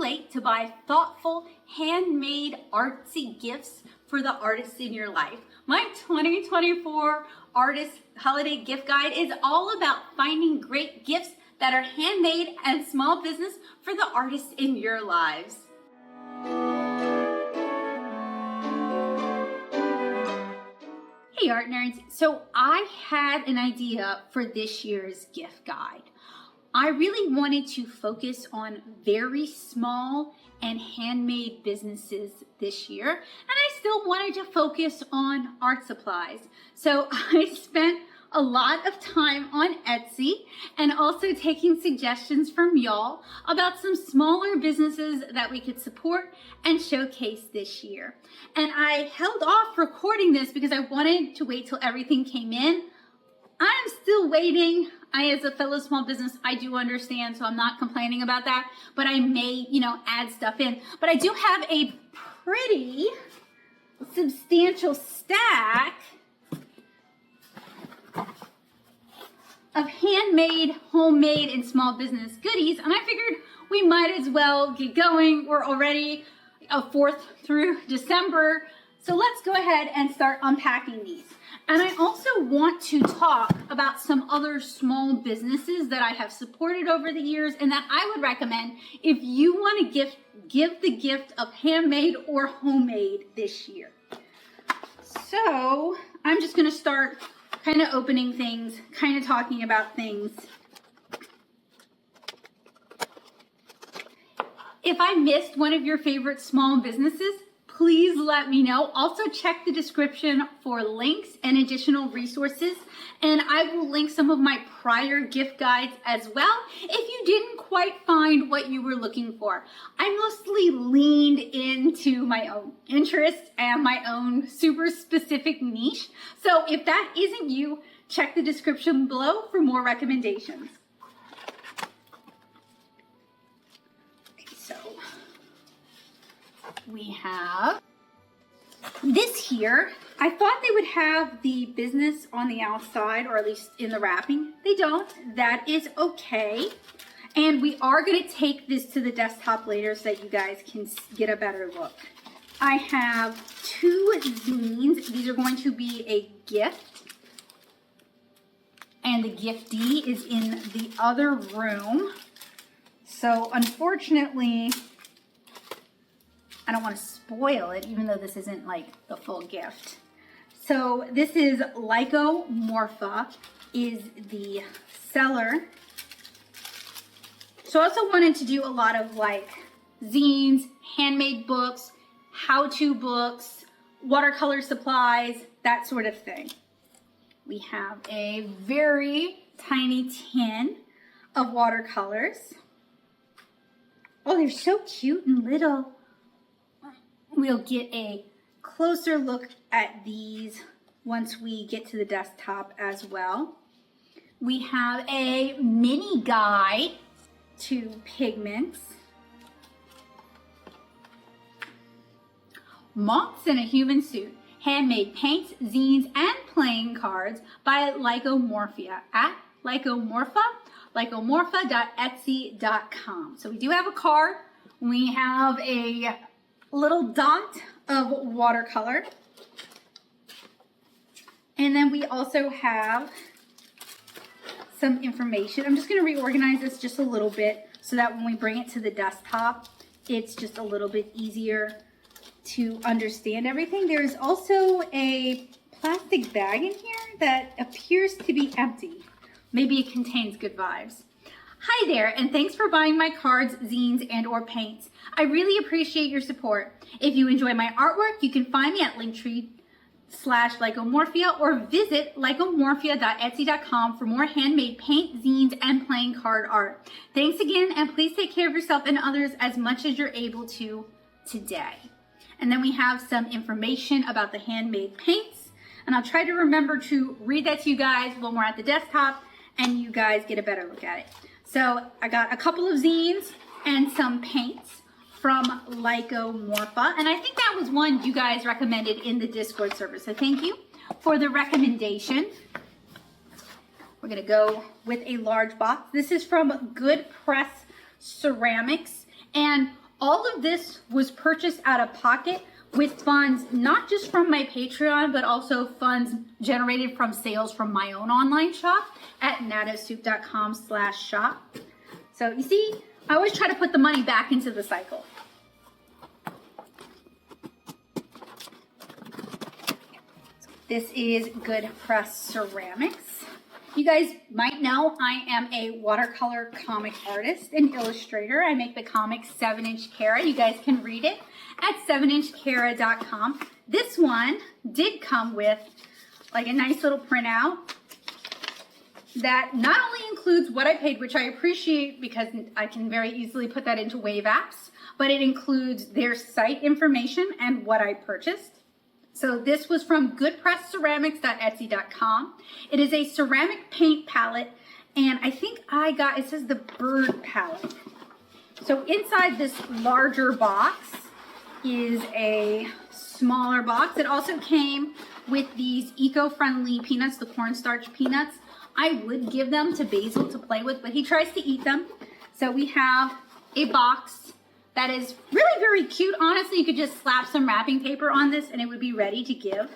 late to buy thoughtful, handmade, artsy gifts for the artists in your life. My 2024 Artist Holiday Gift Guide is all about finding great gifts that are handmade and small business for the artists in your lives. Hey art nerds, so I had an idea for this year's gift guide. I really wanted to focus on very small and handmade businesses this year, and I still wanted to focus on art supplies. So I spent a lot of time on Etsy and also taking suggestions from y'all about some smaller businesses that we could support and showcase this year. And I held off recording this because I wanted to wait till everything came in. I'm still waiting. As a fellow small business, I do understand, so I'm not complaining about that, but I may, add stuff in. But I do have a pretty substantial stack of handmade, homemade, and small business goodies, and I figured we might as well get going. We're already a 4th through December, so let's go ahead and start unpacking these. And I also want to talk about some other small businesses that I have supported over the years and that I would recommend if you want to give the gift of handmade or homemade this year. So I'm just going to start kind of opening things, kind of talking about things. If I missed one of your favorite small businesses, please let me know. Also check the description for links and additional resources, and I will link some of my prior gift guides as well if you didn't quite find what you were looking for. I mostly leaned into my own interests and my own super specific niche. So if that isn't you, check the description below for more recommendations. We have this here. I thought they would have the business on the outside, or at least in the wrapping. They don't. That is okay. And we are going to take this to the desktop later so that you guys can get a better look. I have 2 zines. These are going to be a gift. And the giftee is in the other room. So unfortunately, I don't want to spoil it, even though this isn't like the full gift. So this is Lycomorpha is the seller. So I also wanted to do a lot of like zines, handmade books, how-to books, watercolor supplies, that sort of thing. We have a very tiny tin of watercolors. Oh, they're so cute and little. We'll get a closer look at these once we get to the desktop as well. We have a mini guide to pigments. Monks in a Human Suit, Handmade Paints, Zines, and Playing Cards by Lycomorphia at Lycomorpha, lycomorpha.etsy.com. So we do have a card. We have a little dot of watercolor, and then we also have some information. I'm just going to reorganize this just a little bit so that when we bring it to the desktop, it's just a little bit easier to understand everything. There's also a plastic bag in here that appears to be empty. Maybe it contains good vibes. Hi there, and thanks for buying my cards, zines, and or paints. I really appreciate your support. If you enjoy my artwork, you can find me at Linktree/Lycomorphia or visit lycomorphia.etsy.com for more handmade paint, zines, and playing card art. Thanks again, and please take care of yourself and others as much as you're able to today. And then we have some information about the handmade paints, and I'll try to remember to read that to you guys when we're at the desktop and you guys get a better look at it. So I got a couple of zines and some paints from Lycomorpha, and I think that was one you guys recommended in the Discord server, so thank you for the recommendation. We're gonna go with a large box. This is from Good Press Ceramics, and All of this was purchased out of pocket with funds not just from my Patreon, but also funds generated from sales from my own online shop at natosoup.com/shop. So you see, I always try to put the money back into the cycle. This is Good Press Ceramics. You guys might know I am a watercolor comic artist and illustrator. I make the comic 7-inch Kara. You guys can read it at 7inchkara.com. This one did come with like a nice little printout that not only includes what I paid, which I appreciate because I can very easily put that into Wave apps, but it includes their site information and what I purchased. So this was from goodpressceramics.etsy.com. It is a ceramic paint palette, and I think it says the bird palette. So inside this larger box is a smaller box. It also came with these eco-friendly peanuts, the cornstarch peanuts. I would give them to Basil to play with, but he tries to eat them. So we have a box that is really very cute. Honestly, you could just slap some wrapping paper on this and it would be ready to give.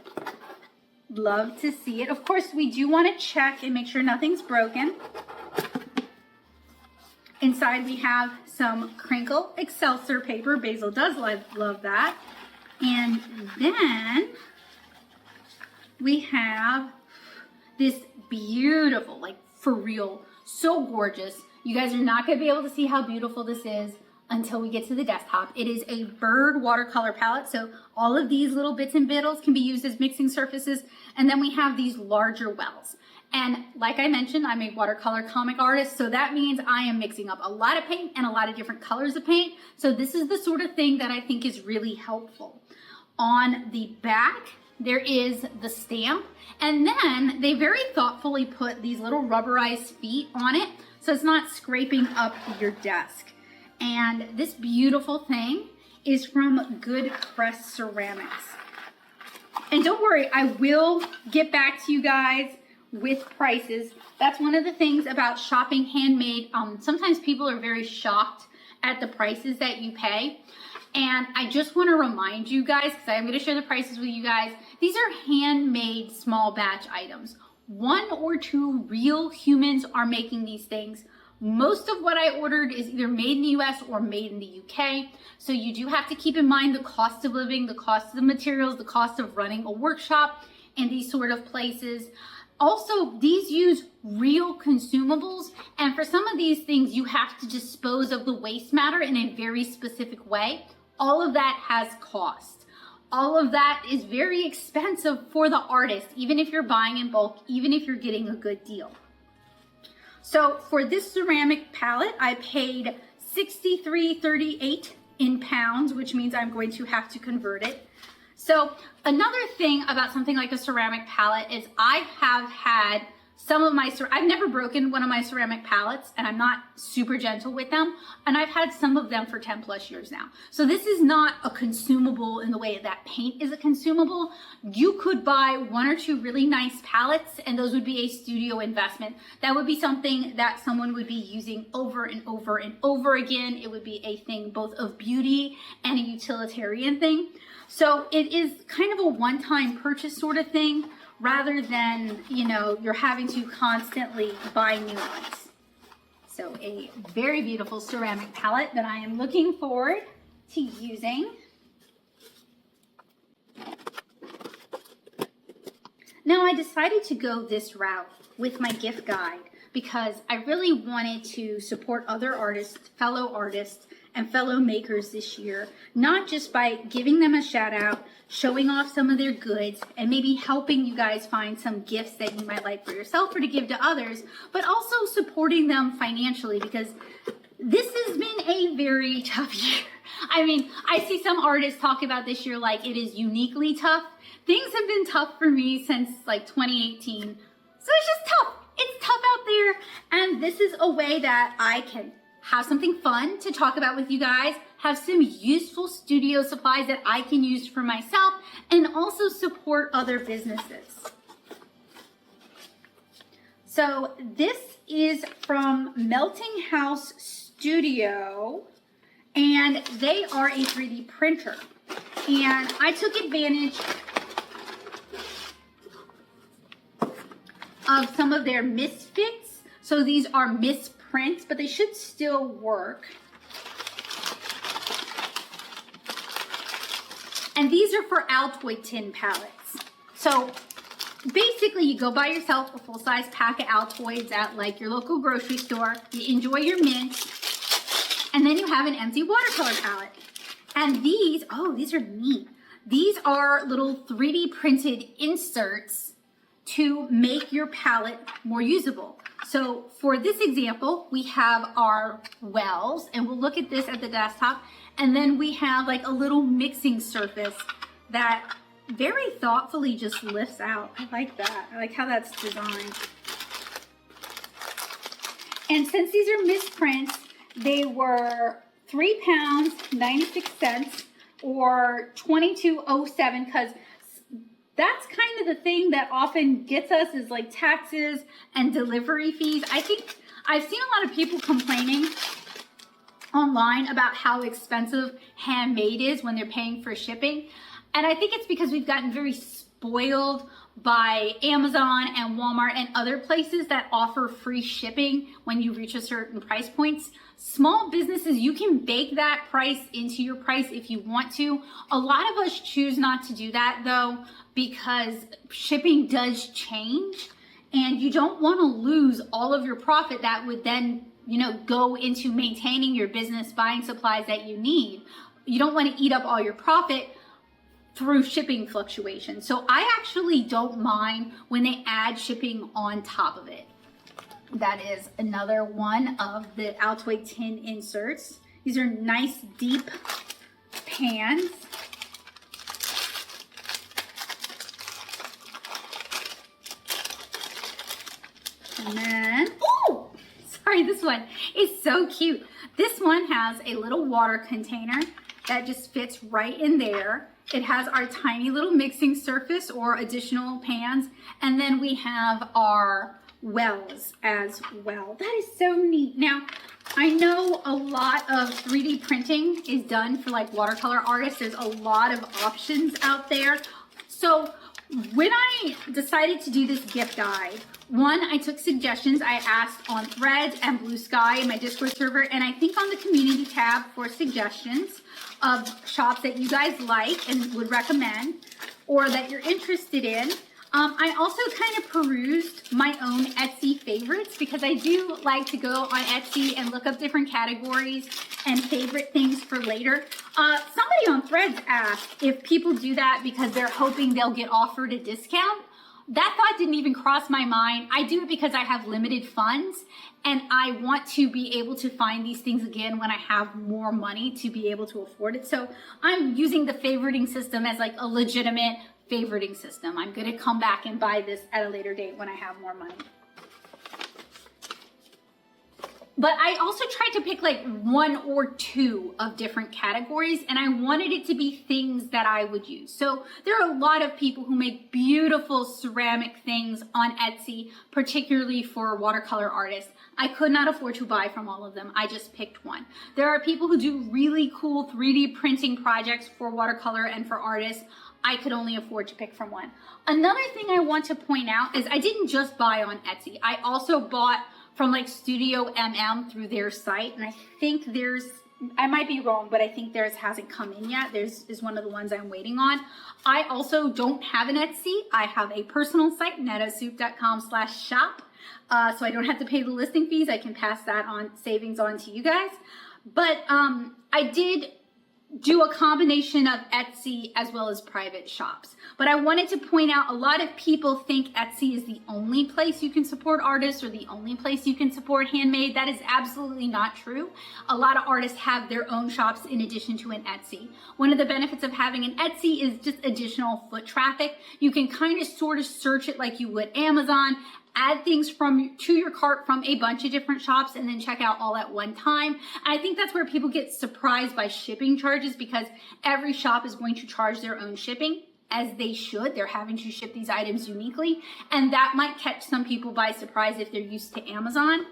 Love to see it. Of course, we do want to check and make sure nothing's broken. Inside we have some crinkle Excelsior paper. Basil does love that. And then we have this beautiful, like for real, so gorgeous. You guys are not going to be able to see how beautiful this is until we get to the desktop. It is a bird watercolor palette, so all of these little bits and biddles can be used as mixing surfaces, and then we have these larger wells. And like I mentioned, I'm a watercolor comic artist, so that means I am mixing up a lot of paint and a lot of different colors of paint, so this is the sort of thing that I think is really helpful. On the back, there is the stamp, and then they very thoughtfully put these little rubberized feet on it, so it's not scraping up your desk. And this beautiful thing is from Good Press Ceramics. And don't worry, I will get back to you guys with prices. That's one of the things about shopping handmade. Sometimes people are very shocked at the prices that you pay. And I just want to remind you guys, because I'm going to share the prices with you guys, these are handmade small batch items. 1 or 2 real humans are making these things. Most of what I ordered is either made in the US or made in the UK. So you do have to keep in mind the cost of living, the cost of the materials, the cost of running a workshop in these sort of places. Also, these use real consumables. And for some of these things, you have to dispose of the waste matter in a very specific way. All of that has cost. All of that is very expensive for the artist, even if you're buying in bulk, even if you're getting a good deal. So for this ceramic palette, I paid $63.38 in pounds, which means I'm going to have to convert it. So another thing about something like a ceramic palette is I have had some of my, I've never broken one of my ceramic palettes, and I'm not super gentle with them, and I've had some of them for 10 plus years now. So this is not a consumable in the way that paint is a consumable. You could buy 1 or 2 really nice palettes, and those would be a studio investment. That would be something that someone would be using over and over and over again. It would be a thing both of beauty and a utilitarian thing. So it is kind of a one-time purchase sort of thing, rather than, you know, you're having to constantly buy new ones. So a very beautiful ceramic palette that I am looking forward to using. Now I decided to go this route with my gift guide because I really wanted to support other artists, and fellow makers this year, not just by giving them a shout out, showing off some of their goods, and maybe helping you guys find some gifts that you might like for yourself or to give to others, but also supporting them financially, because this has been a very tough year. I mean, I see some artists talk about this year like it is uniquely tough. Things have been tough for me since like 2018. So it's just tough. It's tough out there. And this is a way that I can have something fun to talk about with you guys, have some useful studio supplies that I can use for myself, and also support other businesses. So this is from Melting House Studio, and they are a 3D printer. And I took advantage of some of their misfits. So these are misprints, but they should still work. And these are for Altoid tin palettes. So basically you go buy yourself a full-size pack of Altoids at like your local grocery store. You enjoy your mints, and then you have an empty watercolor palette. And these, oh, these are neat. These are little 3D printed inserts to make your palette more usable. So for this example, we have our wells, and we'll look at this at the desktop. And then we have like a little mixing surface that very thoughtfully just lifts out. I like that. I like how that's designed. And since these are misprints, they were £3.96 or $22.07, because that's kind of the thing that often gets us is like taxes and delivery fees. I think I've seen a lot of people complaining online about how expensive Handmade is when they're paying for shipping. And I think it's because we've gotten very spoiled by Amazon and Walmart and other places that offer free shipping when you reach a certain price points. Small businesses, you can bake that price into your price if you want to. A lot of us choose not to do that though, because shipping does change and you don't want to lose all of your profit that would then, you know, go into maintaining your business, buying supplies that you need. You don't want to eat up all your profit through shipping fluctuations. So I actually don't mind when they add shipping on top of it. That is another one of the Altoid tin inserts. These are nice deep pans. And then, oh, sorry, this one is so cute. This one has a little water container that just fits right in there. It has our tiny little mixing surface or additional pans. And then we have our wells as well. That is so neat. Now, I know a lot of 3D printing is done for like watercolor artists. There's a lot of options out there. So when I decided to do this gift guide, one, I took suggestions. I asked on Threads and Blue Sky in my Discord server, and I think on the community tab for suggestions of shops that you guys like and would recommend or that you're interested in. I also kind of perused my own Etsy favorites because I do like to go on Etsy and look up different categories and favorite things for later. Somebody on Threads asked if people do that because they're hoping they'll get offered a discount. That thought didn't even cross my mind. I do it because I have limited funds and I want to be able to find these things again when I have more money to be able to afford it. So I'm using the favoriting system as like a legitimate favoriting system. I'm going to come back and buy this at a later date when I have more money. But I also tried to pick like one or two of different categories, and I wanted it to be things that I would use. So there are a lot of people who make beautiful ceramic things on Etsy, particularly for watercolor artists. I could not afford to buy from all of them. I just picked one. There are people who do really cool 3D printing projects for watercolor and for artists. I could only afford to pick from one. Another thing I want to point out is I didn't just buy on Etsy. I also bought from like Studio MM through their site. And I think there's, I might be wrong, but I think theirs hasn't come in yet. Theirs is one of the ones I'm waiting on. I also don't have an Etsy. I have a personal site, nettasoup.com/shop. So I don't have to pay the listing fees. I can pass that on, savings on to you guys. But I did do a combination of Etsy as well as private shops. But I wanted to point out a lot of people think Etsy is the only place you can support artists or the only place you can support handmade. That is absolutely not true. A lot of artists have their own shops in addition to an Etsy. One of the benefits of having an Etsy is just additional foot traffic. You can kind of sort of search it like you would Amazon, add things to your cart from a bunch of different shops and then check out all at one time. And I think that's where people get surprised by shipping charges because every shop is going to charge their own shipping. as they should. They're having to ship these items uniquely, and that might catch some people by surprise if they're used to Amazon.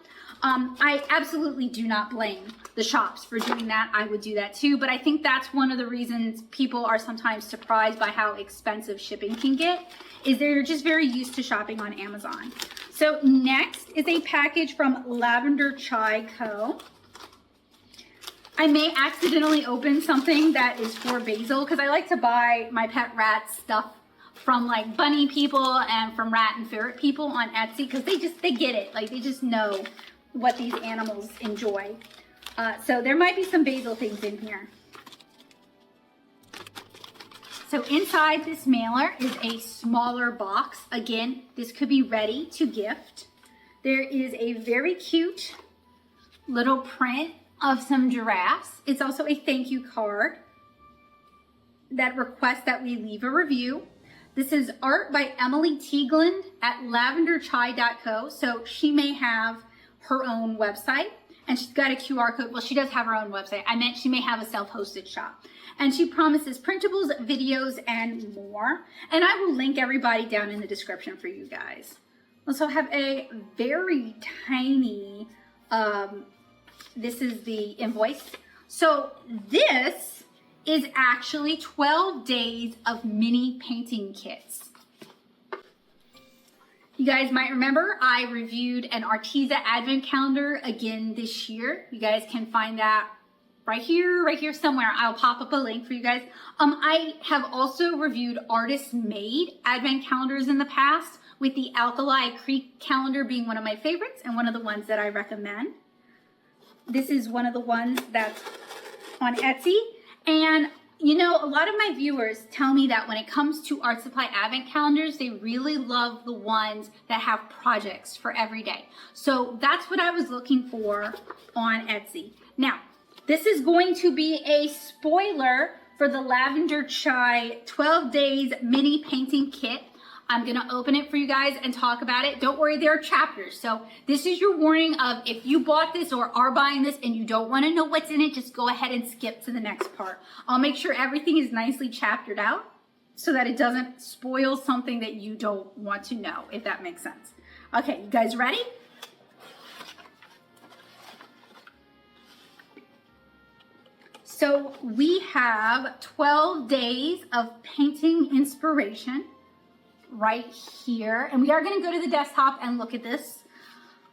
I absolutely do not blame the shops for doing that. I would do that too, but I think that's one of the reasons people are sometimes surprised by how expensive shipping can get, is they're just very used to shopping on Amazon. So next is a package from Lavendar Chai Co. I may accidentally open something that is for Basil, because I like to buy my pet rat stuff from like bunny people and from rat and ferret people on Etsy, because they get it. Like, they just know what these animals enjoy. So there might be some Basil things in here. So inside this mailer is a smaller box. Again, this could be ready to gift. There is a very cute little print of some giraffes. It's also a thank you card that requests that we leave a review. This is art by Emily Teagland at lavendarchai.co. So she may have her own website, and she's got a QR code. Well, she does have her own website. I meant she may have a self-hosted shop. And she promises printables, videos, and more. And I will link everybody down in the description for you guys. Also have a very tiny, this is the invoice. So this is actually 12 days of mini painting kits. You guys might remember I reviewed an Arteza advent calendar again this year. You guys can find that right here somewhere. I'll pop up a link for you guys. I have also reviewed artist-made advent calendars in the past, with the Alkali Creek calendar being one of my favorites and one of the ones that I recommend. This is one of the ones that's on Etsy. And you know, a lot of my viewers tell me that when it comes to art supply advent calendars, they really love the ones that have projects for every day. So that's what I was looking for on Etsy. Now, this is going to be a spoiler for the Lavendar Chai 12 Days Mini Painting Kit. I'm gonna open it for you guys and talk about it. Don't worry, there are chapters. So this is your warning of, if you bought this or are buying this and you don't wanna know what's in it, just go ahead and skip to the next part. I'll make sure everything is nicely chaptered out so that it doesn't spoil something that you don't want to know, if that makes sense. Okay, you guys ready? So we have 12 days of painting inspiration right here, and we are going to go to the desktop and look at this.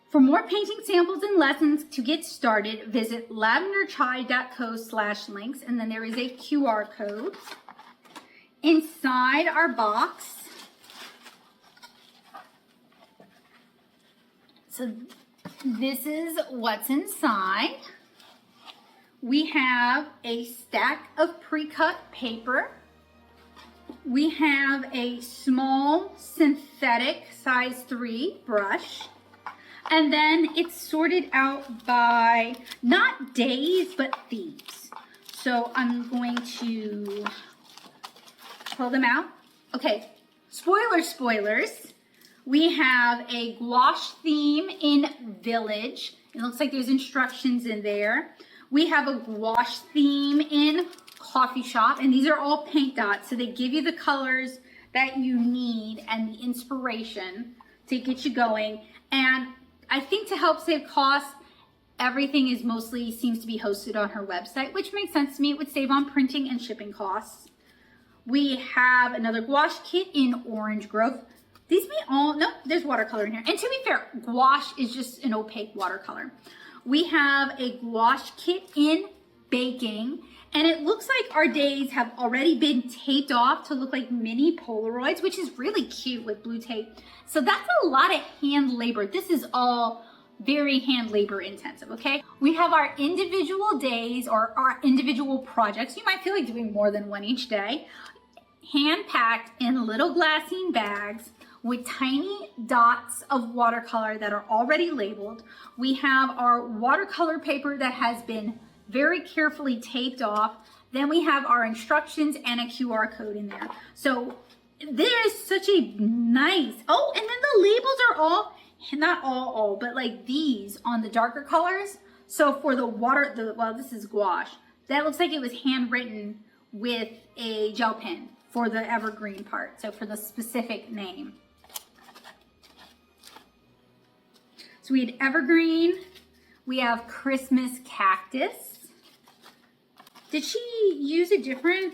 For more painting samples and lessons to get started, visit lavendarchai.co/links, and then there is a QR code. Inside our box, so this is what's inside. We have a stack of pre-cut paper. We have a small synthetic size 3 brush, and then it's sorted out by not days but themes. So I'm going to pull them out. Okay, spoilers. We have a gouache theme in Village. It looks like there's instructions in there. We have a gouache theme in Coffee Shop, and these are all paint dots, so they give you the colors that you need and the inspiration to get you going. And I think to help save costs, everything is mostly seems to be hosted on her website, which makes sense to me. It would save on printing and shipping costs. We have another gouache kit in Orange Grove. These may all, no, there's watercolor in here. And to be fair, gouache is just an opaque watercolor. We have a gouache kit in Baking, and it looks like our days have already been taped off to look like mini Polaroids, which is really cute with blue tape. So that's a lot of hand labor. This is all very hand labor intensive, okay? We have our individual days or our individual projects. You might feel like doing more than one each day. Hand packed in little glassine bags with tiny dots of watercolor that are already labeled. We have our watercolor paper that has been very carefully taped off. Then we have our instructions and a QR code in there. So there is such a nice, oh, and then the labels are all, not all, but like these on the darker colors. So for the well, this is gouache. That looks like it was handwritten with a gel pen for the evergreen part, so for the specific name. So we had evergreen, we have Christmas cactus. Did she use a different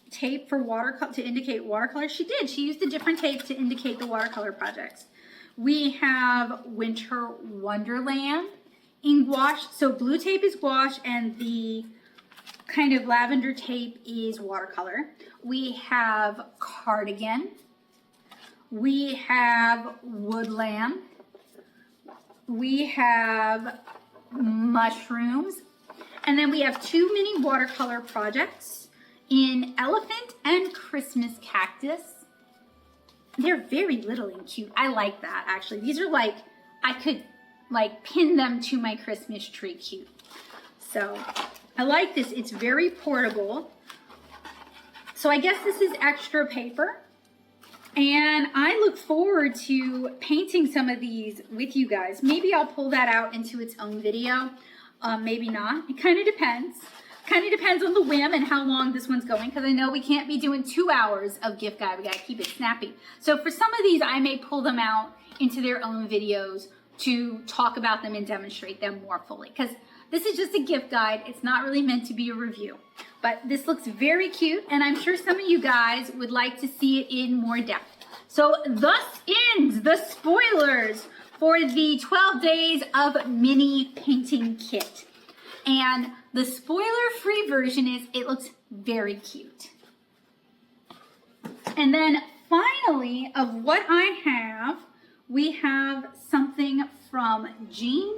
tape for watercolor to indicate watercolor? She did. She used a different tape to indicate the watercolor projects. We have Winter Wonderland in gouache. So blue tape is gouache and the kind of lavender tape is watercolor. We have Cardigan. We have Woodland. We have Mushrooms. And then we have 2 mini watercolor projects in Elephant and Christmas Cactus. They're very little and cute. I like that, actually. These are like, I could like pin them to my Christmas tree cute. So I like this. It's very portable. So I guess this is extra paper. And I look forward to painting some of these with you guys. Maybe I'll pull that out into its own video. Maybe not. It kind of depends. Kind of depends on the whim and how long this one's going, because I know we can't be doing 2 hours of gift guide. We got to keep it snappy. So for some of these, I may pull them out into their own videos to talk about them and demonstrate them more fully, because this is just a gift guide. It's not really meant to be a review. But this looks very cute, and I'm sure some of you guys would like to see it in more depth. So thus ends the spoilers for the 12 days of mini painting kit. And the spoiler-free version is, it looks very cute. And then finally, of what I have, we have something from Jean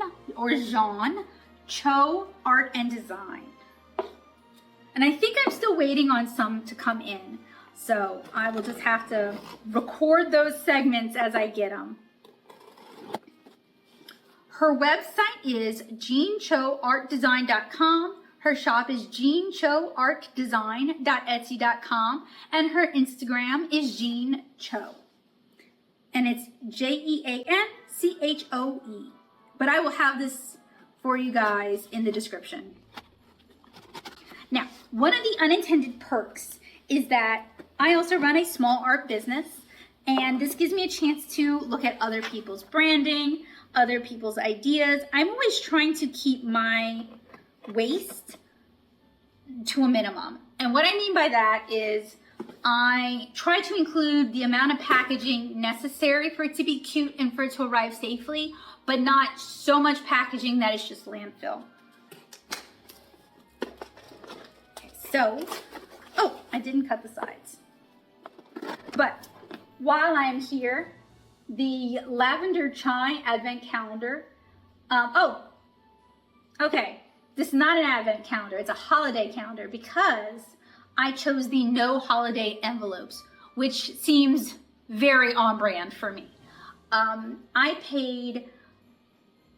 Choe Art and Design. And I think I'm still waiting on some to come in. So I will just have to record those segments as I get them. Her website is jeanchoeartdesign.com. Her shop is jeanchoeartdesign.etsy.com. And her Instagram is Jean Choe. And it's JeanChoe. But I will have this for you guys in the description. Now, one of the unintended perks is that I also run a small art business, and this gives me a chance to look at other people's branding, other people's ideas. I'm always trying to keep my waste to a minimum. And what I mean by that is I try to include the amount of packaging necessary for it to be cute and for it to arrive safely, but not so much packaging that it's just landfill. Okay, so, oh, I didn't cut the sides. But while I'm here, the Lavendar Chai Advent Calendar. Okay, this is not an Advent calendar, it's a holiday calendar, because I chose the no holiday envelopes, which seems very on brand for me. I paid,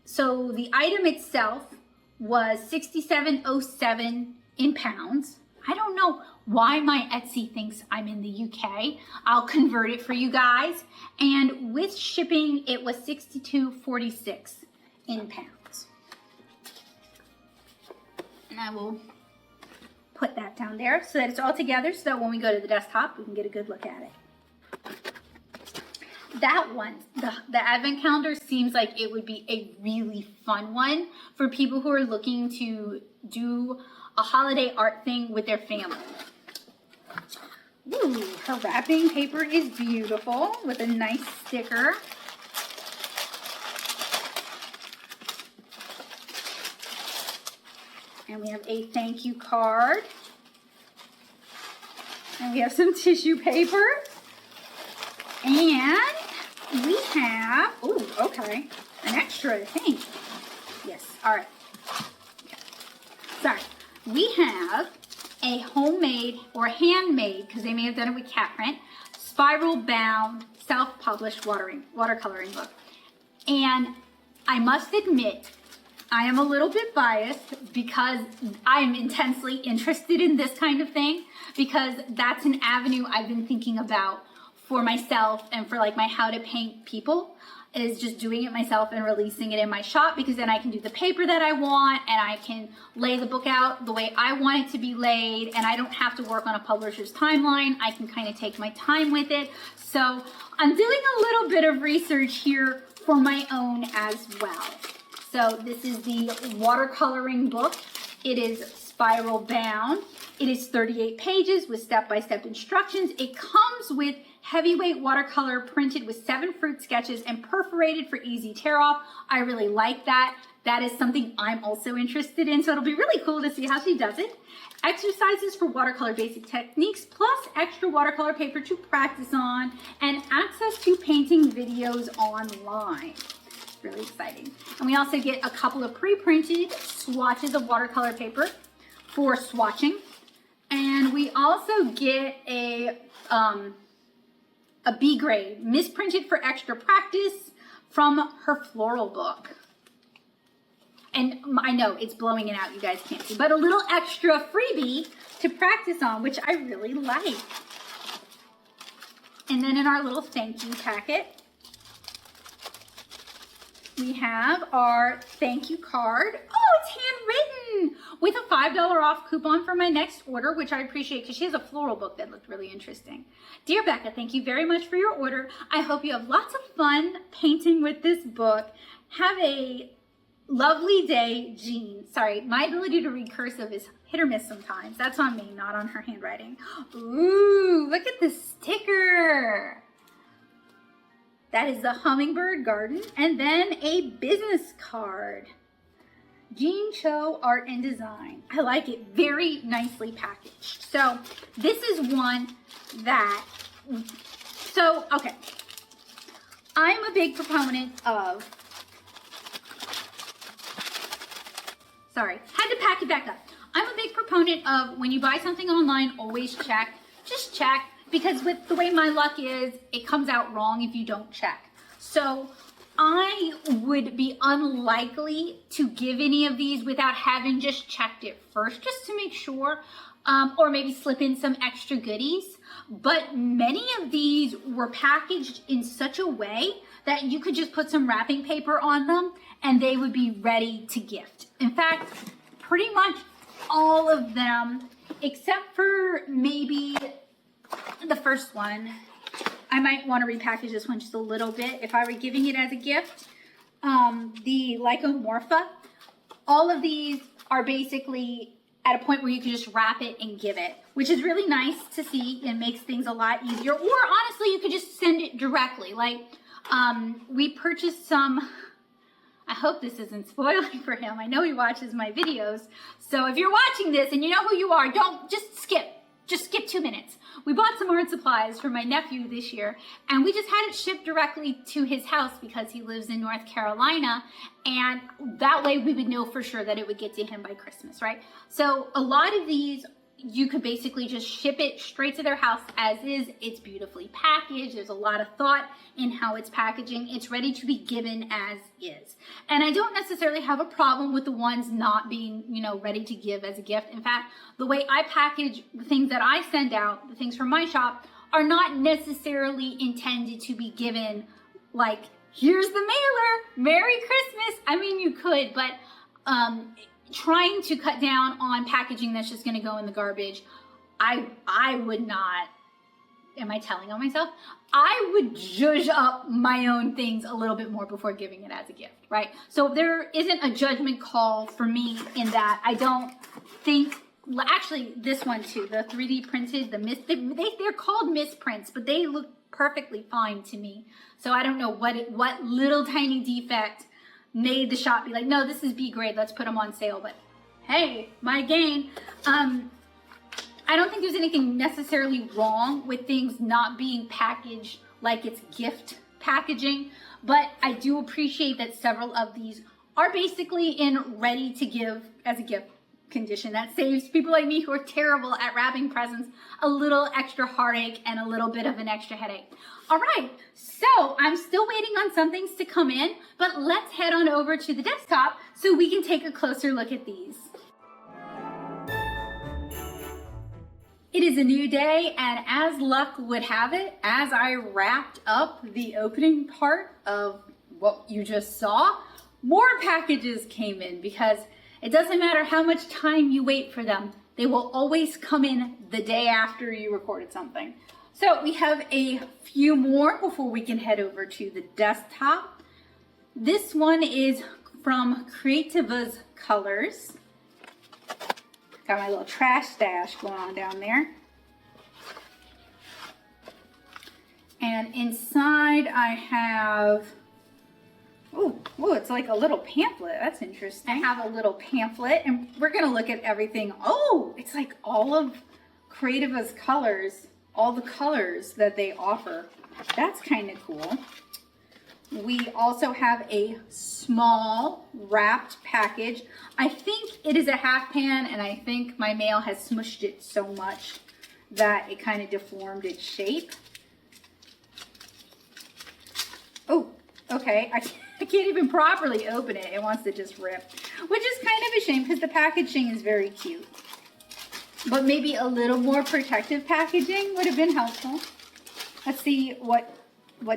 so the item itself was $67.07 in pounds. I don't know why my Etsy thinks I'm in the UK. I'll convert it for you guys. And with shipping, it was $62.46 in pounds. And I will put that down there so that it's all together, so that when we go to the desktop, we can get a good look at it. That one, the Advent calendar, seems like it would be a really fun one for people who are looking to do a holiday art thing with their family. Ooh, her wrapping paper is beautiful with a nice sticker. And we have a thank you card. And we have some tissue paper. And we have, oh, okay, an extra thing. Yes, all right. Okay. Sorry. We have a homemade or handmade, because they may have done it with cat print, spiral bound, self-published watercoloring book. And I must admit, I am a little bit biased because I'm intensely interested in this kind of thing, because that's an avenue I've been thinking about for myself and for like my how to paint people. is just doing it myself and releasing it in my shop, because then I can do the paper that I want and I can lay the book out the way I want it to be laid, and I don't have to work on a publisher's timeline. I can kind of take my time with it. So I'm doing a little bit of research here for my own as well. So this is the watercoloring book. It is spiral bound. It is 38 pages with step-by-step instructions. It comes with heavyweight watercolor printed with 7 fruit sketches and perforated for easy tear off. I really like that. That is something I'm also interested in, so it'll be really cool to see how she does it. Exercises for watercolor basic techniques, plus extra watercolor paper to practice on, and access to painting videos online. Really exciting. And we also get a couple of pre-printed swatches of watercolor paper for swatching. And we also get a B grade, misprinted for extra practice, from her floral book. And I know it's blowing it out, you guys can't see, but a little extra freebie to practice on, which I really like. And then in our little thank you packet, we have our thank you card. Oh, it's handwritten with a $5 off coupon for my next order, which I appreciate because she has a floral book that looked really interesting. Dear Becca, thank you very much for your order. I hope you have lots of fun painting with this book. Have a lovely day, Jean. Sorry, my ability to read cursive is hit or miss sometimes. That's on me, not on her handwriting. Ooh, look at this sticker. That is the hummingbird garden, and then a business card. Jean Choe Art and Design. I like it, very nicely packaged. So this is one that, okay. I'm a big proponent of, sorry, had to pack it back up. I'm a big proponent of when you buy something online, always check, just check. Because with the way my luck is, it comes out wrong if you don't check. So I would be unlikely to give any of these without having just checked it first, just to make sure, or maybe slip in some extra goodies. But many of these were packaged in such a way that you could just put some wrapping paper on them and they would be ready to gift. In fact, pretty much all of them, except for maybe the first one. I might want to repackage this one just a little bit if I were giving it as a gift. The Lycomorpha, all of these are basically at a point where you can just wrap it and give it, which is really nice to see and makes things a lot easier. Or honestly, you could just send it directly. Like we purchased some, I hope this isn't spoiling for him. I know he watches my videos. So if you're watching this and you know who you are, just skip 2 minutes. We bought some art supplies for my nephew this year, and we just had it shipped directly to his house because he lives in North Carolina, and that way we would know for sure that it would get to him by Christmas, right? So a lot of these, you could basically just ship it straight to their house as is. It's beautifully packaged. There's a lot of thought in how it's packaging. It's ready to be given as is. And I don't necessarily have a problem with the ones not being, ready to give as a gift. In fact, the way I package the things that I send out, the things from my shop, are not necessarily intended to be given like, here's the mailer, Merry Christmas. I mean, you could, but trying to cut down on packaging that's just going to go in the garbage. I would not, am I telling on myself? I would zhuzh up my own things a little bit more before giving it as a gift, right? So there isn't a judgment call for me in that. I don't think, actually this one too, the 3D printed, they're called misprints, but they look perfectly fine to me. So I don't know what little tiny defect made the shop be like, no, this is B grade, let's put them on sale. But hey, my gain. I don't think there's anything necessarily wrong with things not being packaged like it's gift packaging, but I do appreciate that several of these are basically in ready to give as a gift condition. That saves people like me who are terrible at wrapping presents a little extra heartache and a little bit of an extra headache. All right, so I'm still waiting on some things to come in, but let's head on over to the desktop so we can take a closer look at these. It is a new day, and as luck would have it, as I wrapped up the opening part of what you just saw, more packages came in because it doesn't matter how much time you wait for them. They will always come in the day after you recorded something. So we have a few more before we can head over to the desktop. This one is from Kreativascolors. Got my little trash stash going on down there. And inside I have, oh, it's like a little pamphlet. That's interesting. I have a little pamphlet and we're gonna look at everything. Oh, it's like all of Kreativascolors, all the colors that they offer. That's kind of cool. We also have a small wrapped package. I think it is a half pan and I think my mail has smushed it so much that it kind of deformed its shape. Oh, okay, I can't even properly open it. It wants to just rip, which is kind of a shame because the packaging is very cute. But maybe a little more protective packaging would have been helpful. Let's see what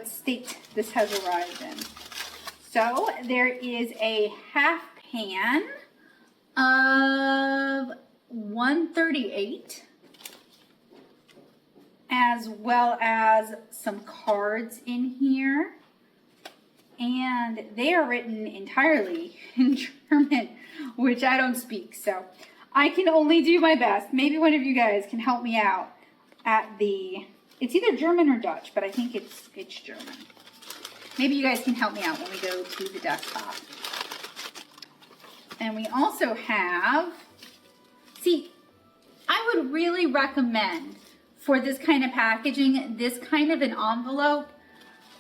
state this has arrived in. So there is a half pan of 138, as well as some cards in here. And they are written entirely in German, which I don't speak, so I can only do my best. Maybe one of you guys can help me out at the, it's either German or Dutch, but I think it's German. Maybe you guys can help me out when we go to the desktop. And we also have, see, I would really recommend for this kind of packaging, this kind of an envelope.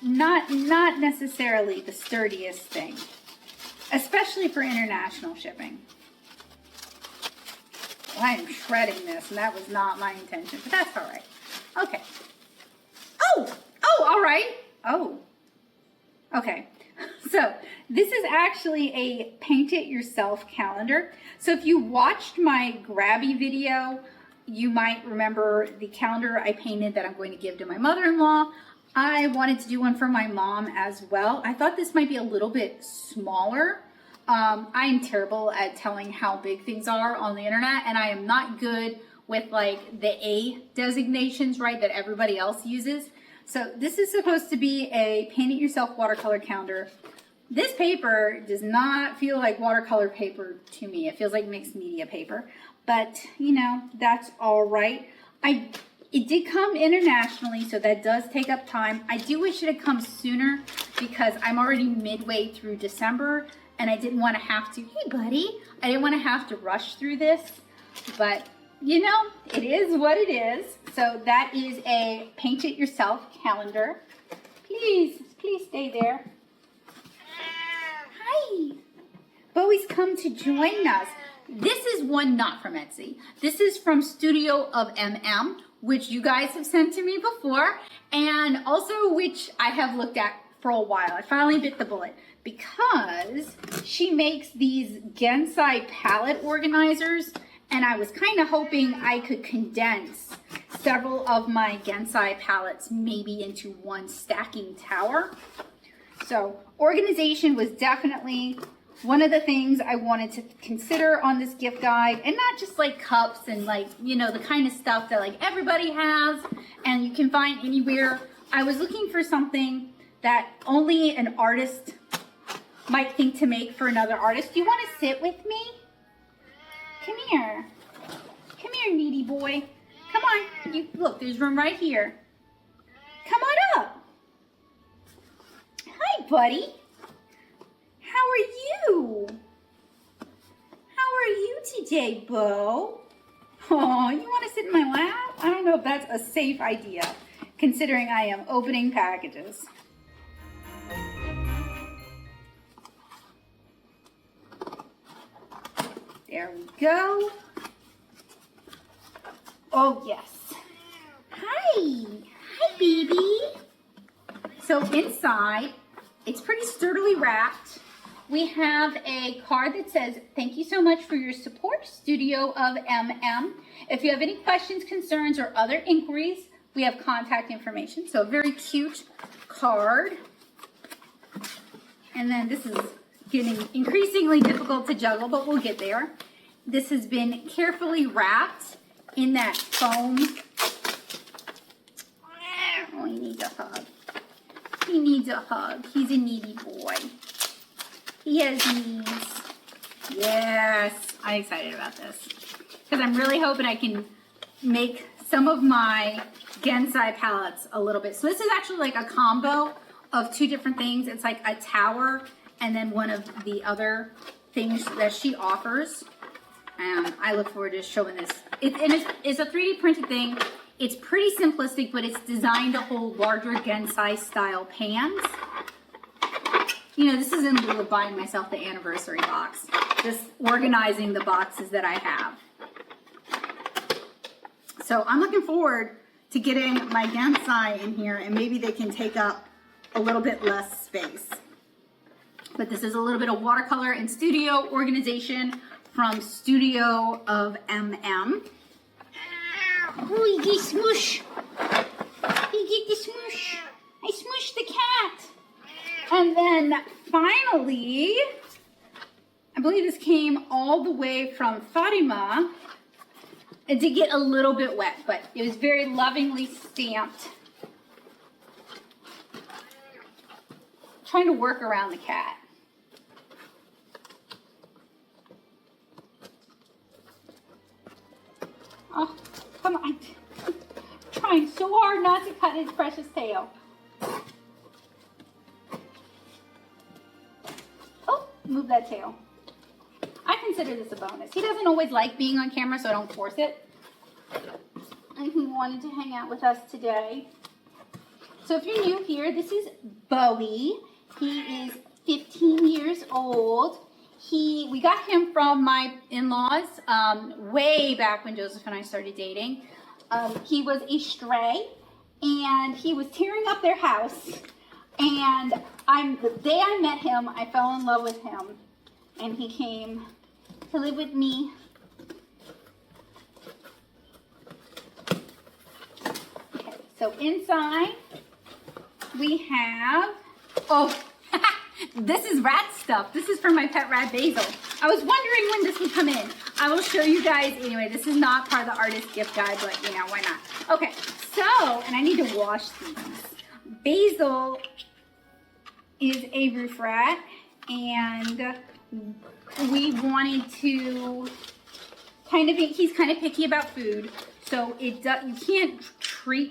Not necessarily the sturdiest thing, especially for international shipping. Well, I am shredding this, and that was not my intention, but that's all right. Okay. Oh, all right. Oh, okay. So this is actually a paint it yourself calendar. So if you watched my grabby video, you might remember the calendar I painted that I'm going to give to my mother-in-law. I wanted to do one for my mom as well. I thought this might be a little bit smaller. I am terrible at telling how big things are on the internet, and I am not good with like the A designations, right, that everybody else uses. So this is supposed to be a paint it yourself watercolor calendar. This paper does not feel like watercolor paper to me. It feels like mixed media paper, but you know, that's all right. It did come internationally, so that does take up time. I do wish it had come sooner because I'm already midway through December and I didn't want to have to, hey buddy, I didn't want to have to rush through this, but you know, it is what it is. So that is a paint it yourself calendar. Please stay there. Hi. Bowie's come to join us. This is one not from Etsy. This is from Studio of MM, which you guys have sent to me before, and also which I have looked at for a while. I finally bit the bullet because she makes these Gansai palette organizers, and I was kind of hoping I could condense several of my Gansai palettes maybe into one stacking tower. So organization was definitely one of the things I wanted to consider on this gift guide, and not just like cups and like, you know, the kind of stuff that like everybody has and you can find anywhere. I was looking for something that only an artist might think to make for another artist. Do you want to sit with me? Come here. Come here, needy boy. Come on. You look, there's room right here. Come on up. Hi, buddy. How are you? How are you today, Bo? Oh, you want to sit in my lap? I don't know if that's a safe idea, considering I am opening packages. There we go. Oh, yes. Hi. Hi, baby. So inside, it's pretty sturdily wrapped. We have a card that says, thank you so much for your support, Studio of MM. If you have any questions, concerns, or other inquiries, we have contact information. So a very cute card. And then this is getting increasingly difficult to juggle, but we'll get there. This has been carefully wrapped in that foam. Oh, he needs a hug. He needs a hug. He's a needy boy. He has needs. Yes, I'm excited about this because I'm really hoping I can make some of my Gansai palettes a little bit. So this is actually like a combo of two different things. It's like a tower and then one of the other things that she offers. I look forward to showing this. It's a 3D printed thing. It's pretty simplistic, but it's designed to hold larger Gansai style pans. You know, this is in lieu of buying myself the anniversary box. Just organizing the boxes that I have. So I'm looking forward to getting my Gansai in here, and maybe they can take up a little bit less space. But this is a little bit of watercolor and studio organization from Studio of MM. Oh, he get smoosh. He get the smoosh. I smooshed the cat. And then finally, I believe this came all the way from Fatima. It did get a little bit wet, but it was very lovingly stamped. Trying to work around the cat. Oh, come on. I'm trying so hard not to cut his precious tail. Oh, move that tail. I consider this a bonus. He doesn't always like being on camera, so I don't force it. And he wanted to hang out with us today. So if you're new here, this is Bowie. He is 15 years old. We got him from my in-laws way back when Joseph and I started dating. He was a stray, and he was tearing up their house. And the day I met him, I fell in love with him, and he came to live with me. Okay, so inside we have, oh, this is rat stuff. This is for my pet rat Basil. I was wondering when this would come in. I will show you guys anyway. This is not part of the artist gift guide, but you know, why not? Okay, so, and I need to wash these. Basil is a roof rat, and we wanted to he's kind of picky about food, so you can't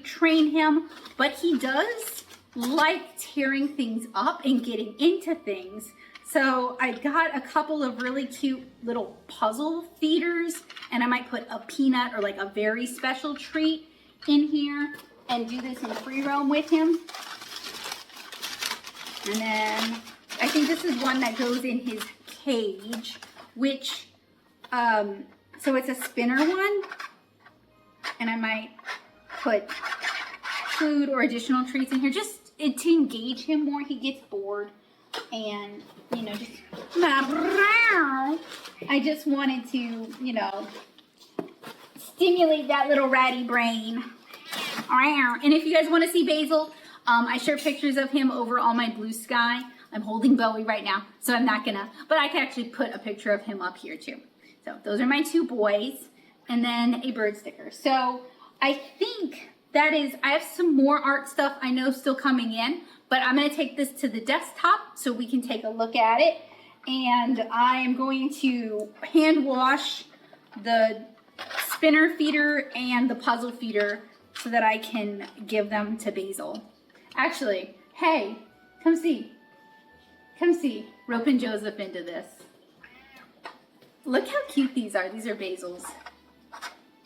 train him, but he does like tearing things up and getting into things. So I got a couple of really cute little puzzle feeders, and I might put a peanut or like a very special treat in here and do this in free roam with him. And then I think this is one that goes in his cage, which, so it's a spinner one, and I might put food or additional treats in here just to engage him more. He gets bored, and you know, I just wanted to, you know, stimulate that little ratty brain. And if you guys want to see Basil, I share pictures of him over on my Blue Sky. I'm holding Bowie right now, so I'm not gonna, but I can actually put a picture of him up here too. So those are my two boys, and then a bird sticker. So I think that is, I have some more art stuff I know still coming in, but I'm gonna take this to the desktop so we can take a look at it. And I am going to hand wash the spinner feeder and the puzzle feeder so that I can give them to Basil. Actually, hey, come see. Come see. Roping Joseph into this. Look how cute these are. These are Basil's.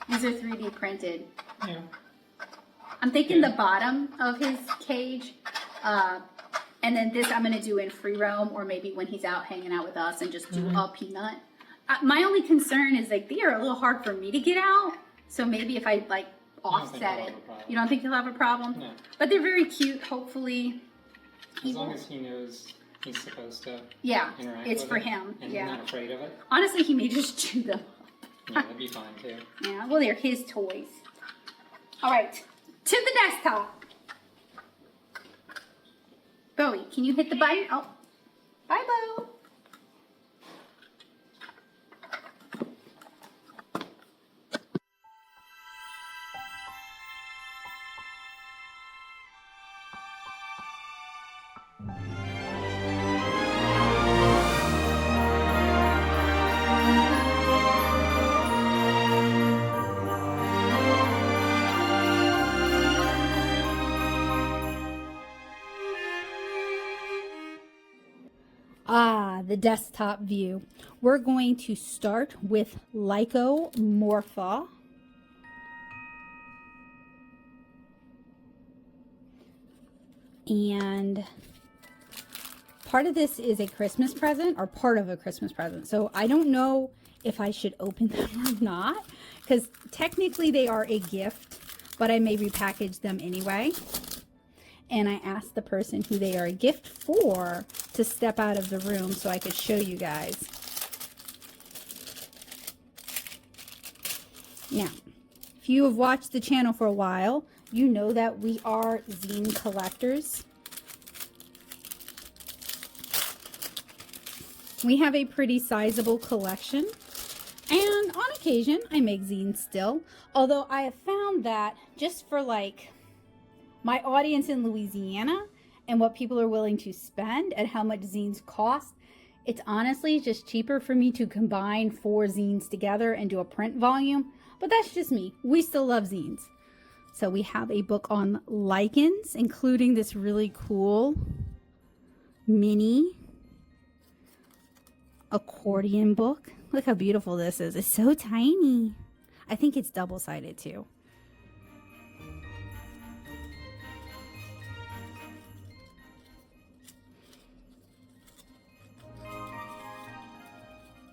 These are 3D printed. Yeah. I'm thinking the bottom of his cage, and then this I'm going to do in free roam, or maybe when he's out hanging out with us and just do a peanut. My only concern is like they are a little hard for me to get out, so maybe if I like offset it. You don't think he'll have a problem? No. But they're very cute, hopefully. As long as he knows he's supposed to interact it's with for it, him. And he's not afraid of it. Honestly, he may just chew them. Yeah, that'd be fine too. Yeah, well, they're his toys. All right, to the desktop. Bowie, can you hit the button? Oh, Bye, Bo. The desktop view. We're going to start with Lycomorpha. And part of this is a Christmas present, or part of a Christmas present. So I don't know if I should open them or not, because technically they are a gift, but I may repackage them anyway. And I asked the person who they are a gift for to step out of the room so I could show you guys. Now, if you have watched the channel for a while, you know that we are zine collectors. We have a pretty sizable collection, and on occasion I make zines still, although I have found that just for like my audience in Louisiana and what people are willing to spend and how much zines cost, it's honestly just cheaper for me to combine 4 zines together and do a print volume. But that's just me. We still love zines. So we have a book on lichens, including this really cool mini accordion book. Look how beautiful this is. It's so tiny. I think it's double-sided too.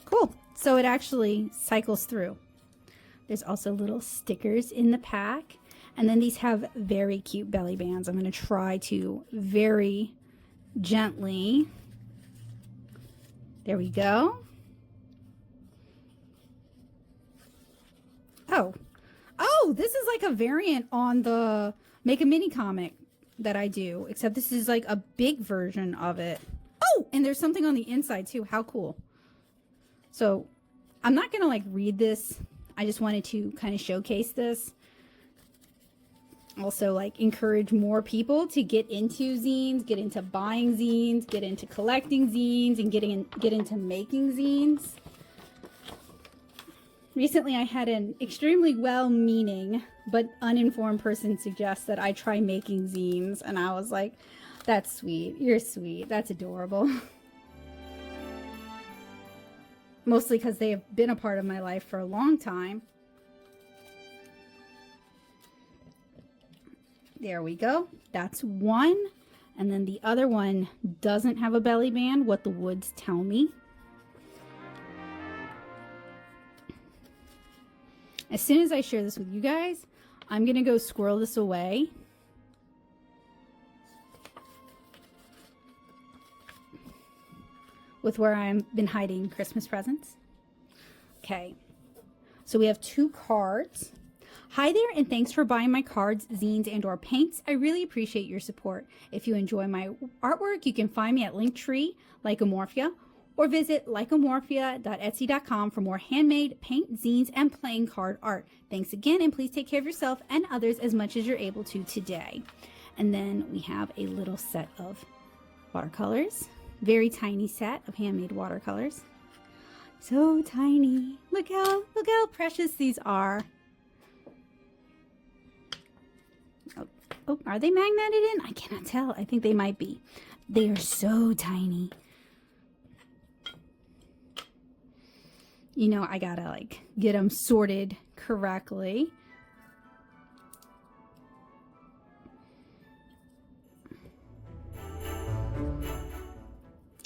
Cool. So it actually cycles through. There's also little stickers in the pack. And then these have very cute belly bands. I'm going to try to very gently. There we go. Oh, this is like a variant on the Make a Mini comic that I do, except this is like a big version of it. Oh, and there's something on the inside too. How cool. So I'm not going to like read this. I just wanted to kind of showcase this. Also like encourage more people to get into zines, get into buying zines, get into collecting zines, and get into making zines. Recently I had an extremely well-meaning but uninformed person suggest that I try making zines, and I was like, that's sweet. You're sweet. That's adorable. Mostly because they have been a part of my life for a long time. There we go. That's one. And then the other one doesn't have a belly band, what the woods tell me. As soon as I share this with you guys, I'm going to go squirrel this away. With where I've been hiding Christmas presents. Okay. So we have 2 cards. Hi there, and thanks for buying my cards, zines, and or paints. I really appreciate your support. If you enjoy my artwork, you can find me at Linktree, Lycomorphia, or visit lycomorphia.etsy.com for more handmade paint, zines, and playing card art. Thanks again, and please take care of yourself and others as much as you're able to today. And then we have a little set of watercolors. Very tiny set of handmade watercolors. So tiny. Look how precious these are. Oh, are they magneted in? I cannot tell. I think they might be. They are so tiny. You know, I gotta like get them sorted correctly.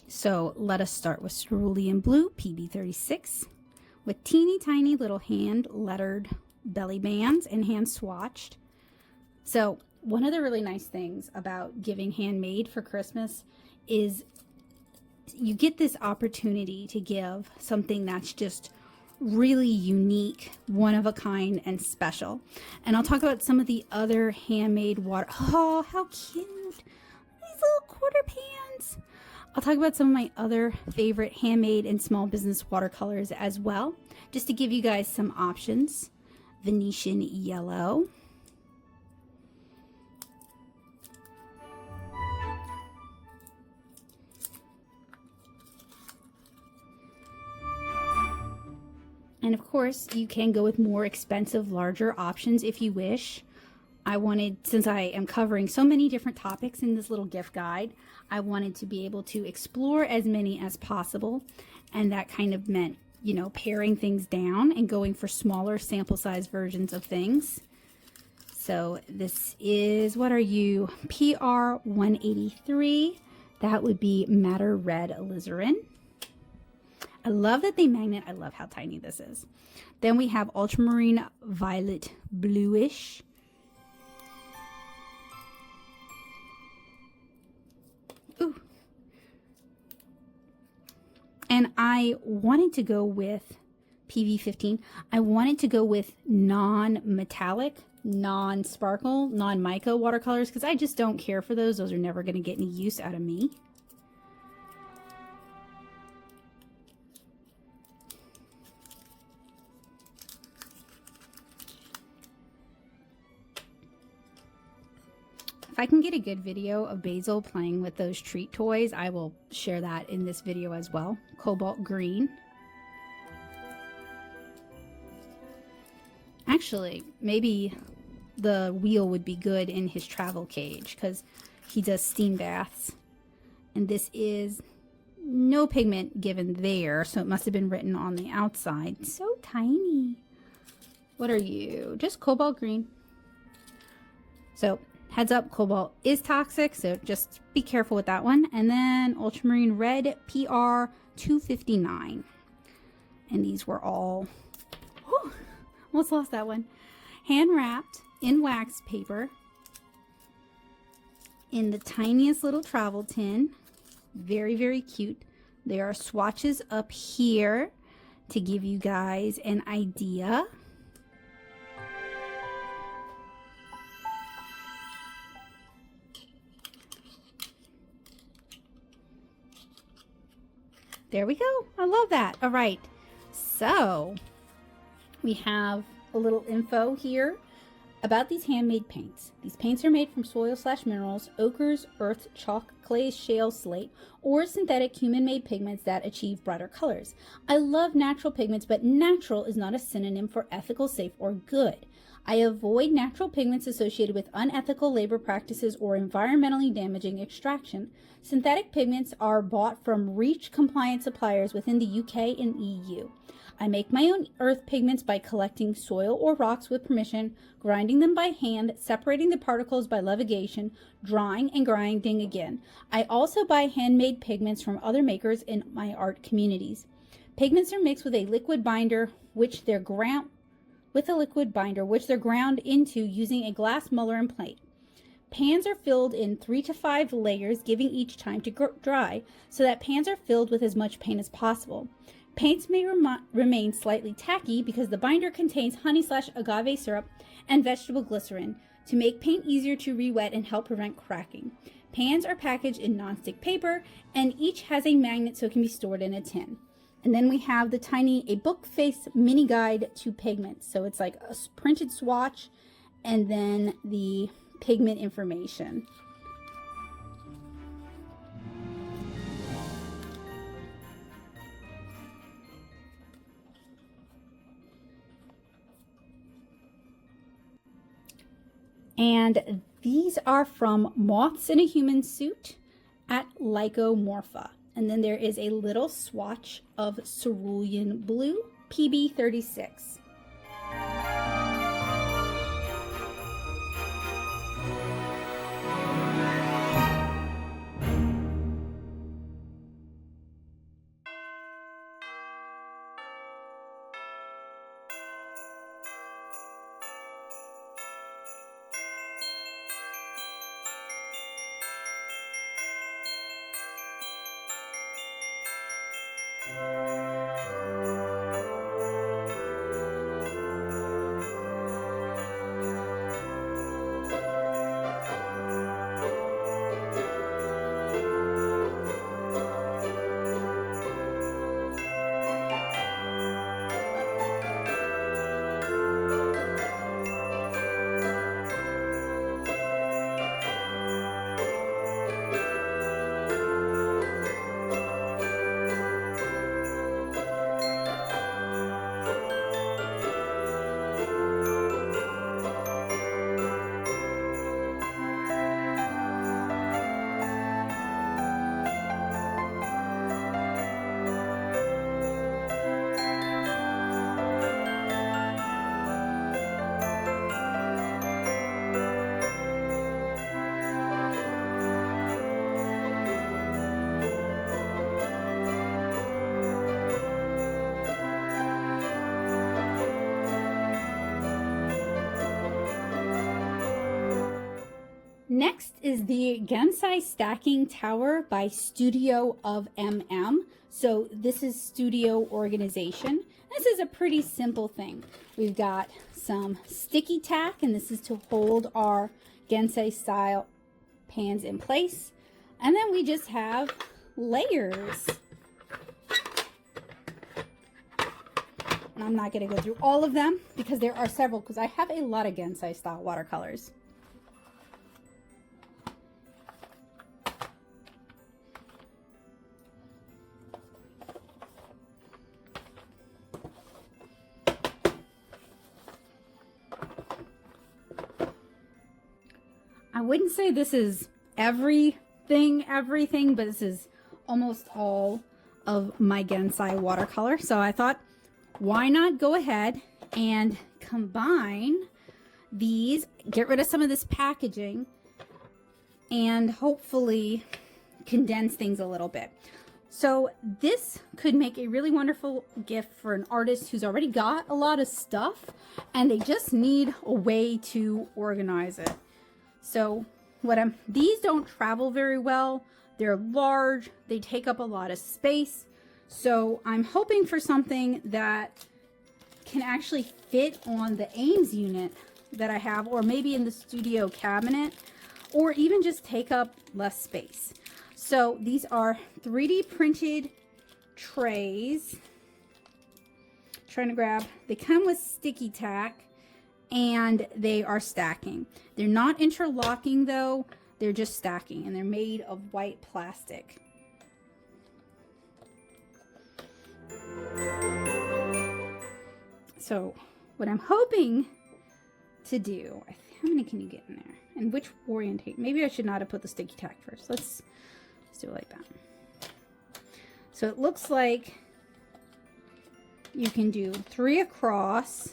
So let us start with cerulean blue, PB36, with teeny tiny little hand lettered belly bands and hand swatched. So one of the really nice things about giving handmade for Christmas is you get this opportunity to give something that's just really unique, one of a kind, and special. And I'll talk about some of the other handmade water. Oh, how cute. These little quarter pans. I'll talk about some of my other favorite handmade and small business watercolors as well, just to give you guys some options. Venetian Yellow. And of course, you can go with more expensive, larger options if you wish. I wanted, since I am covering so many different topics in this little gift guide, I wanted to be able to explore as many as possible. And that kind of meant, you know, paring things down and going for smaller sample size versions of things. So this is, what are you? PR 183. That would be Madder Red Alizarin. I love that they magnet. I love how tiny this is. Then we have Ultramarine Violet Bluish. Ooh. And I wanted to go with PV15. I wanted to go with non-metallic, non-sparkle, non-mica watercolors because I just don't care for those. Those are never going to get any use out of me. If I can get a good video of Basil playing with those treat toys, I will share that in this video as well. Cobalt Green. Actually, maybe the wheel would be good in his travel cage because he does steam baths. And this is no pigment given there, so it must have been written on the outside. So tiny. What are you? Just Cobalt Green. So heads up, cobalt is toxic, so just be careful with that one. And then Ultramarine Red PR 259. And these were all, whew, almost lost that one. Hand wrapped in wax paper in the tiniest little travel tin. Very, very cute. There are swatches up here to give you guys an idea. There we go. I love that. All right. So we have a little info here about these handmade paints. These paints are made from soil/minerals, ochres, earth, chalk, clay, shale, slate, or synthetic human-made pigments that achieve brighter colors. I love natural pigments, but natural is not a synonym for ethical, safe, or good. I avoid natural pigments associated with unethical labor practices or environmentally damaging extraction. Synthetic pigments are bought from REACH-compliant suppliers within the UK and EU. I make my own earth pigments by collecting soil or rocks with permission, grinding them by hand, separating the particles by levitation, drying and grinding again. I also buy handmade pigments from other makers in my art communities. Pigments are mixed with a liquid binder, which they're ground into using a glass muller and plate. Pans are filled in 3 to 5 layers, giving each time to dry, so that pans are filled with as much paint as possible. Paints may remain slightly tacky because the binder contains honey/agave syrup and vegetable glycerin to make paint easier to re-wet and help prevent cracking. Pans are packaged in nonstick paper, and each has a magnet so it can be stored in a tin. And then we have a book face mini guide to pigments. So it's like a printed swatch and then the pigment information. And these are from Moths in a Human Suit at Lycomorpha. And then there is a little swatch of cerulean blue, PB36. Next is the Gansai Stacking Tower by Studio of MM. So this is studio organization. This is a pretty simple thing. We've got some sticky tack, and this is to hold our Gansai style pans in place. And then we just have layers. And I'm not going to go through all of them because there are several, because I have a lot of Gansai style watercolors. I wouldn't say this is everything, but this is almost all of my Gansai watercolor. So I thought, why not go ahead and combine these, get rid of some of this packaging, and hopefully condense things a little bit. So this could make a really wonderful gift for an artist who's already got a lot of stuff and they just need a way to organize it. So these don't travel very well. They're large, they take up a lot of space. So I'm hoping for something that can actually fit on the Ames unit that I have, or maybe in the studio cabinet, or even just take up less space. So these are 3D printed trays. Trying to grab, they come with sticky tack, and they are stacking. They're not interlocking though, they're just stacking, and they're made of white plastic. So what I'm hoping to do, how many can you get in there? And which orientate? Maybe I should not have put the sticky tack first. Let's do it like that. So it looks like you can do 3 across,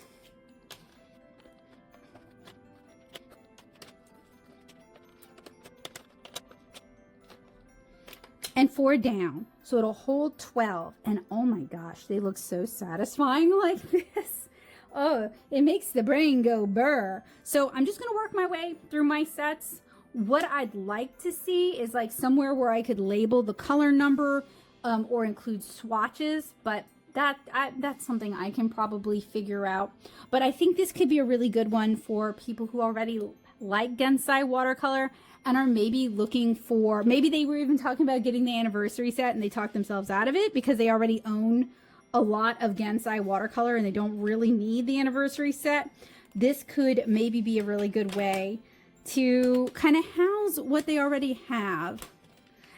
and 4 down, so it'll hold 12. And oh my gosh, they look so satisfying like this. Oh, it makes the brain go burr. So I'm just gonna work my way through my sets. What I'd like to see is like somewhere where I could label the color number or include swatches, but that's something I can probably figure out. But I think this could be a really good one for people who already like Gansai watercolor and are maybe looking for, maybe they were even talking about getting the anniversary set and they talked themselves out of it because they already own a lot of Gansai watercolor and they don't really need the anniversary set. This could maybe be a really good way to kind of house what they already have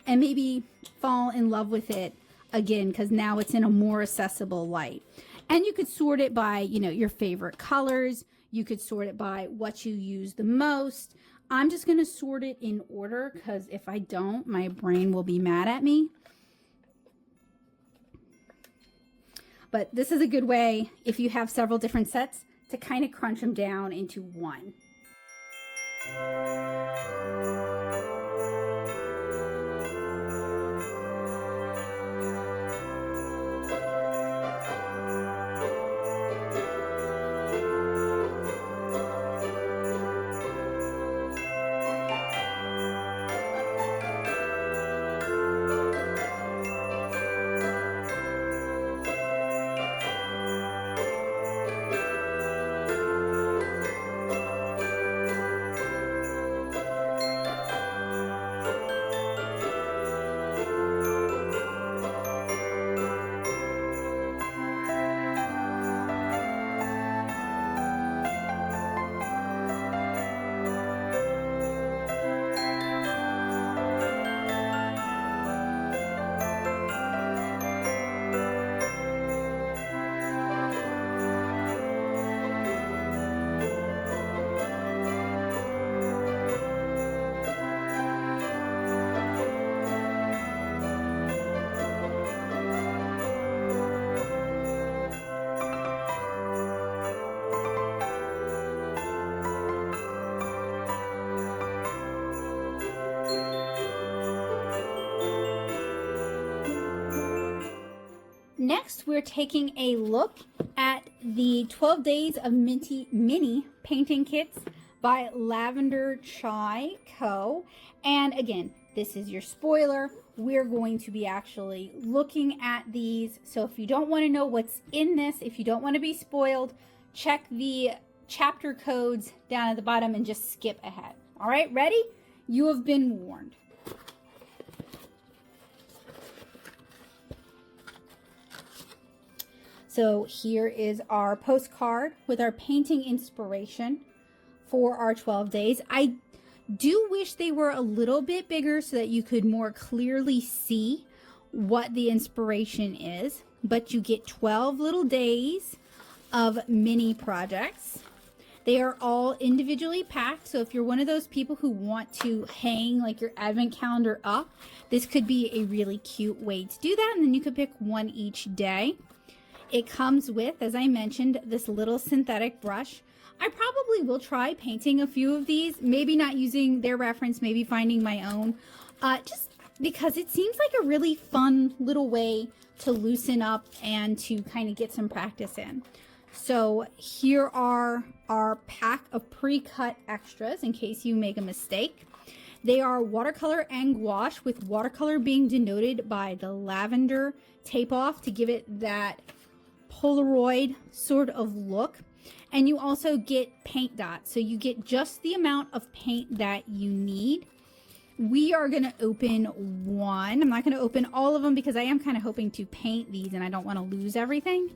and maybe fall in love with it again, because now it's in a more accessible light. And you could sort it by, you know, your favorite colors. You could sort it by what you use the most. I'm just going to sort it in order because if I don't, my brain will be mad at me. But this is a good way, if you have several different sets, to kind of crunch them down into one. Next, we're taking a look at the 12 Days of Mini Painting Kits by Lavendar Chai Co. And again, this is your spoiler. We're going to be actually looking at these. So if you don't want to know what's in this, if you don't want to be spoiled, check the chapter codes down at the bottom and just skip ahead. All right, ready? You have been warned. So here is our postcard with our painting inspiration for our 12 days. I do wish they were a little bit bigger so that you could more clearly see what the inspiration is, but you get 12 little days of mini projects. They are all individually packed, so if you're one of those people who want to hang like your advent calendar up, this could be a really cute way to do that, and then you could pick one each day. It comes with, as I mentioned, this little synthetic brush. I probably will try painting a few of these, maybe not using their reference, maybe finding my own, just because it seems like a really fun little way to loosen up and to kind of get some practice in. So here are our pack of pre-cut extras in case you make a mistake. They are watercolor and gouache, with watercolor being denoted by the lavender tape off to give it that Polaroid sort of look. And you also get paint dots, so you get just the amount of paint that you need. We are going to open one. I'm not going to open all of them because I am kind of hoping to paint these and I don't want to lose everything.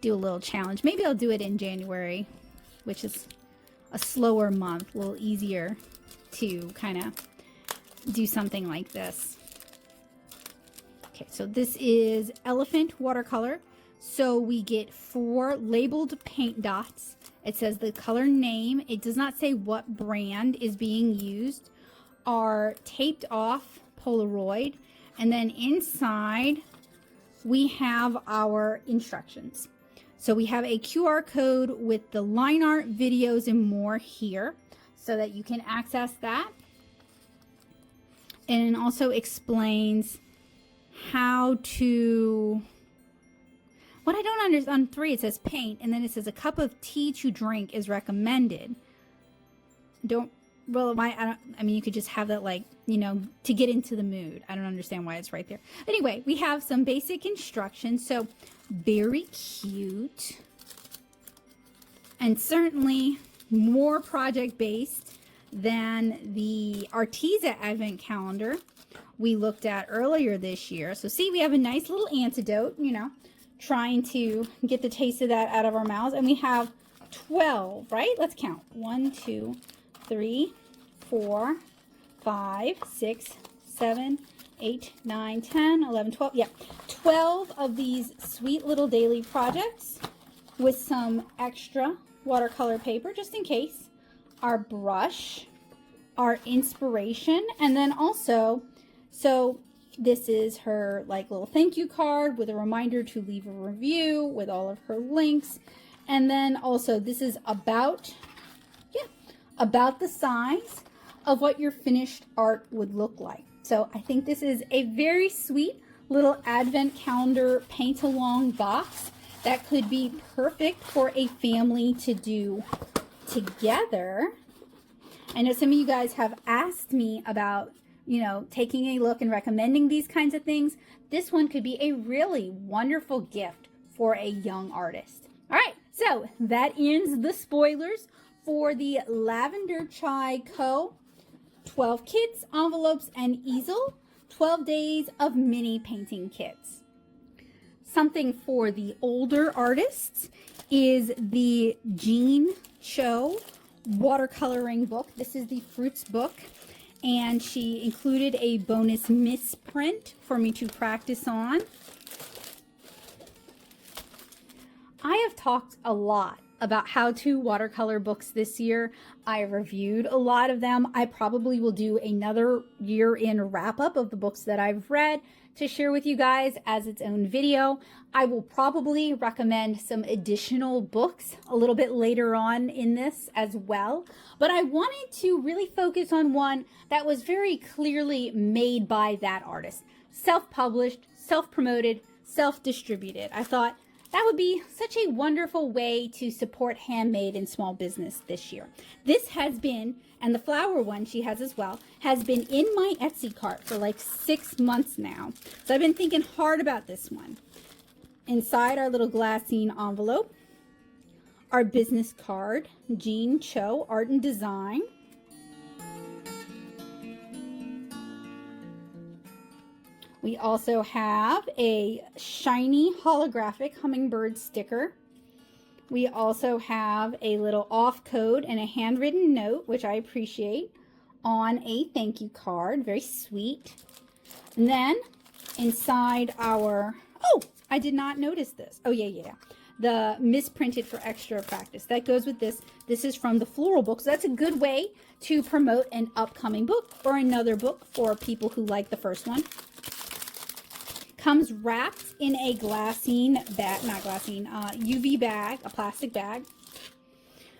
Do a little challenge. Maybe I'll do it in January, which is a slower month, a little easier to kind of do something like this. Okay, so this is Elephant Watercolor. So we get 4 labeled paint dots. It says the color name. It does not say what brand is being used. Are taped off Polaroid. And then inside we have our instructions. So we have a QR code with the line art, videos, and more here so that you can access that. And it also explains how to... What I don't understand, on 3 it says paint, and then it says a cup of tea to drink is recommended. I mean, you could just have that, like, you know, to get into the mood. I don't understand why it's right there. Anyway, we have some basic instructions, so very cute. And certainly more project-based than the Arteza Advent Calendar we looked at earlier this year. So see, we have a nice little antidote, you know, trying to get the taste of that out of our mouths. And we have 12, right? Let's count. 1, 2, 3, 4, 5, 6, 7, 8, 9, 10, 11, 12. Yeah, 12 of these sweet little daily projects with some extra watercolor paper just in case. Our brush, our inspiration, and then also, so this is her like little thank you card with a reminder to leave a review with all of her links. And then also this is about the size of what your finished art would look like. So I think this is a very sweet little advent calendar paint along box that could be perfect for a family to do together. I know some of you guys have asked me about, you know, taking a look and recommending these kinds of things. This one could be a really wonderful gift for a young artist. All right, so that ends the spoilers for the Lavendar Chai Co. 12 kits, envelopes, and easel. 12 days of mini painting kits. Something for the older artists is the Jean Choe watercoloring book. This is the Fruits book. And she included a bonus misprint for me to practice on. I have talked a lot about how-to watercolor books this year. I reviewed a lot of them. I probably will do another year-in wrap-up of the books that I've read to share with you guys as its own video. I will probably recommend some additional books a little bit later on in this as well. But I wanted to really focus on one that was very clearly made by that artist. Self-published, self-promoted, self-distributed. I thought that would be such a wonderful way to support handmade and small business this year. This has been, and the flower one she has as well, has been in my Etsy cart for like 6 months now. So I've been thinking hard about this one. Inside our little glassine envelope, our business card, Choe Art and Design. We also have a shiny holographic hummingbird sticker. We also have a little off code and a handwritten note, which I appreciate, on a thank you card. Very sweet. And then inside our, oh, I did not notice this. Oh, yeah. The misprinted for extra practice. That goes with this. This is from the floral book. So that's a good way to promote an upcoming book or another book for people who like the first one. Comes wrapped in a glassine bag, not glassine, UV bag, a plastic bag.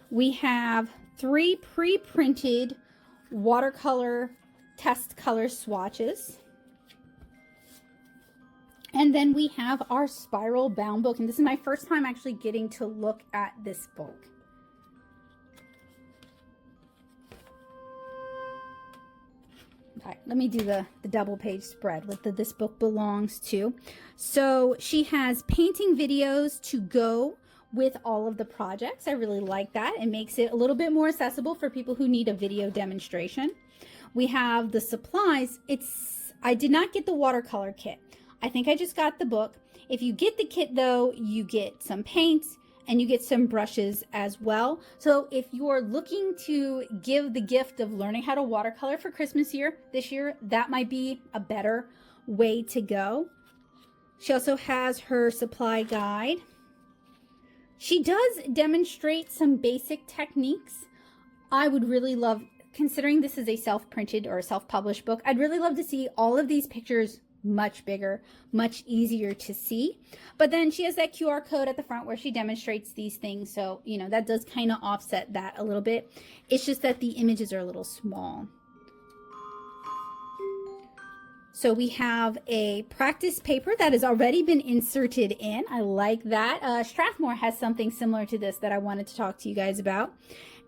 We have 3 pre-printed watercolor test color swatches. And then we have our spiral bound book. And this is my first time actually getting to look at this book. Okay, let me do the double page spread what this book belongs to. So she has painting videos to go with all of the projects. I really like that. It makes it a little bit more accessible for people who need a video demonstration. We have the supplies. I did not get the watercolor kit. I think I just got the book. If you get the kit though, you get some paints and you get some brushes as well. So if you're looking to give the gift of learning how to watercolor for Christmas this year, that might be a better way to go. She also has her supply guide. She does demonstrate some basic techniques. I would really love, considering this is a self-printed or a self-published book, I'd really love to see all of these pictures much bigger, much easier to see. But then she has that QR code at the front where she demonstrates these things. So, you know, that does kind of offset that a little bit. It's just that the images are a little small. So we have a practice paper that has already been inserted in. I like that. Strathmore has something similar to this that I wanted to talk to you guys about.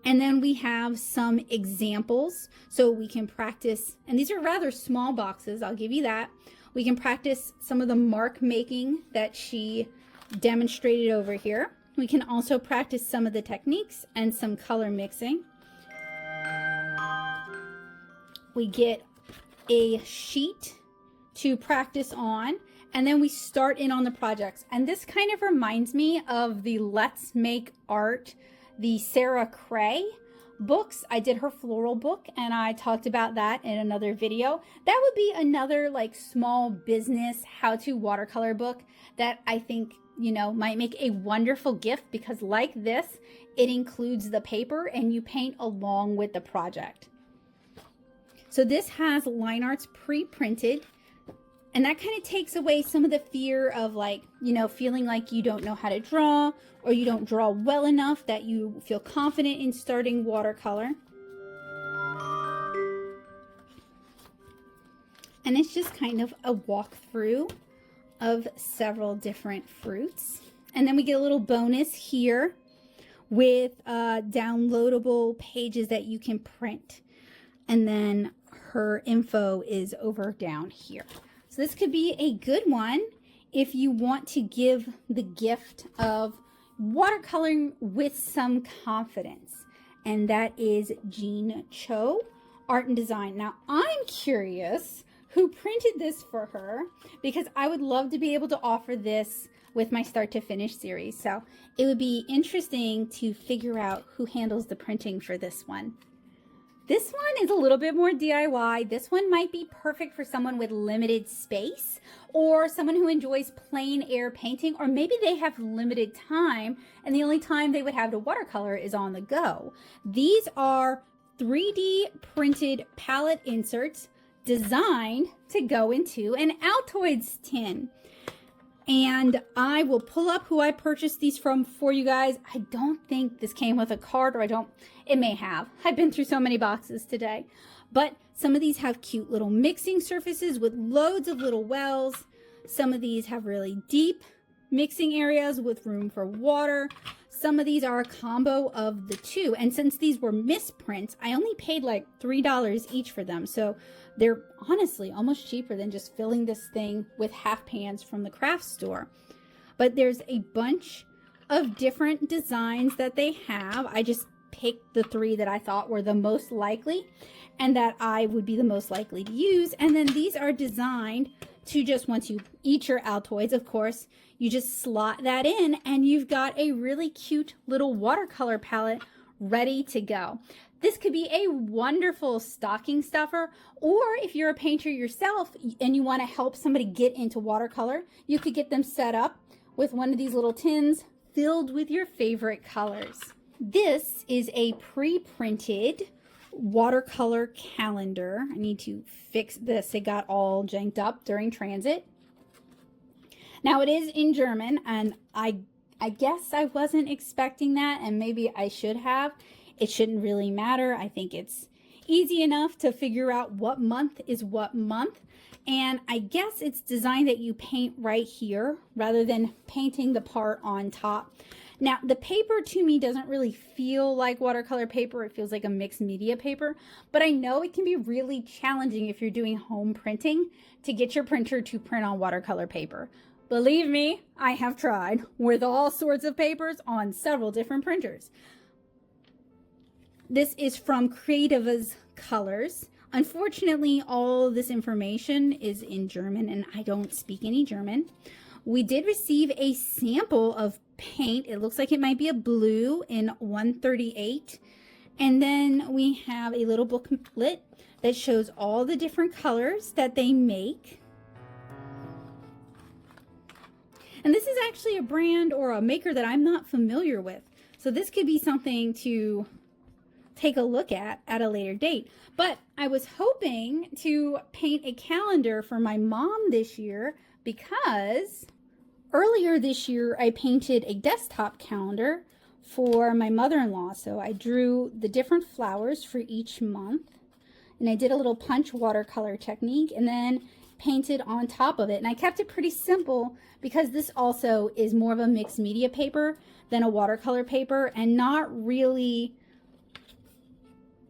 And then we have some examples so we can practice, and these are rather small boxes, I'll give you that. We can practice some of the mark making that she demonstrated over here. We can also practice some of the techniques and some color mixing. We get a sheet to practice on, and then we start in on the projects. And this kind of reminds me of the Let's Make Art, the Sarah Cray books. I did her floral book and I talked about that in another video. That would be another like small business how-to watercolor book that I think, you know, might make a wonderful gift, because like this, it includes the paper and you paint along with the project. So this has line arts pre-printed, and that kind of takes away some of the fear of, like, you know, feeling like you don't know how to draw or you don't draw well enough that you feel confident in starting watercolor. And it's just kind of a walkthrough of several different fruits. And then we get a little bonus here with downloadable pages that you can print. And then her info is over down here. So this could be a good one if you want to give the gift of watercoloring with some confidence. And that is Choe Art and Design. Now I'm curious who printed this for her, because I would love to be able to offer this with my start to finish series. So it would be interesting to figure out who handles the printing for this one. This one is a little bit more DIY. This one might be perfect for someone with limited space, or someone who enjoys plein air painting, or maybe they have limited time and the only time they would have to watercolor is on the go. These are 3D printed palette inserts designed to go into an Altoid tin. And I will pull up who I purchased these from for you guys. I don't think this came with a card, or it may have. I've been through so many boxes today. But some of these have cute little mixing surfaces with loads of little wells. Some of these have really deep mixing areas with room for water. Some of these are a combo of the two. And since these were misprints, I only paid like $3 each for them. So they're honestly almost cheaper than just filling this thing with half pans from the craft store. But there's a bunch of different designs that they have. I just picked the 3 that I thought were the most likely and that I would be the most likely to use. And then these are designed to just, once you eat your Altoids, of course, you just slot that in and you've got a really cute little watercolor palette ready to go. This could be a wonderful stocking stuffer, or if you're a painter yourself and you want to help somebody get into watercolor, you could get them set up with one of these little tins filled with your favorite colors. This is a pre-printed watercolor calendar. I need to fix this. It got all janked up during transit. Now it is in German, and I guess I wasn't expecting that, and maybe I should have. It shouldn't really matter. I think it's easy enough to figure out what month is what month. And I guess it's designed that you paint right here rather than painting the part on top. Now, the paper to me doesn't really feel like watercolor paper. It feels like a mixed media paper, but I know it can be really challenging if you're doing home printing to get your printer to print on watercolor paper. Believe me, I have tried with all sorts of papers on several different printers. This is from Kreativascolors. Unfortunately, all of this information is in German and I don't speak any German. We did receive a sample of paint. It looks like it might be a blue in 138. And then we have a little booklet that shows all the different colors that they make. And this is actually a brand or a maker that I'm not familiar with. So this could be something to take a look at a later date. But I was hoping to paint a calendar for my mom this year because earlier this year I painted a desktop calendar for my mother-in-law. So I drew the different flowers for each month and I did a little punch watercolor technique and then painted on top of it. And I kept it pretty simple because this also is more of a mixed media paper than a watercolor paper and not really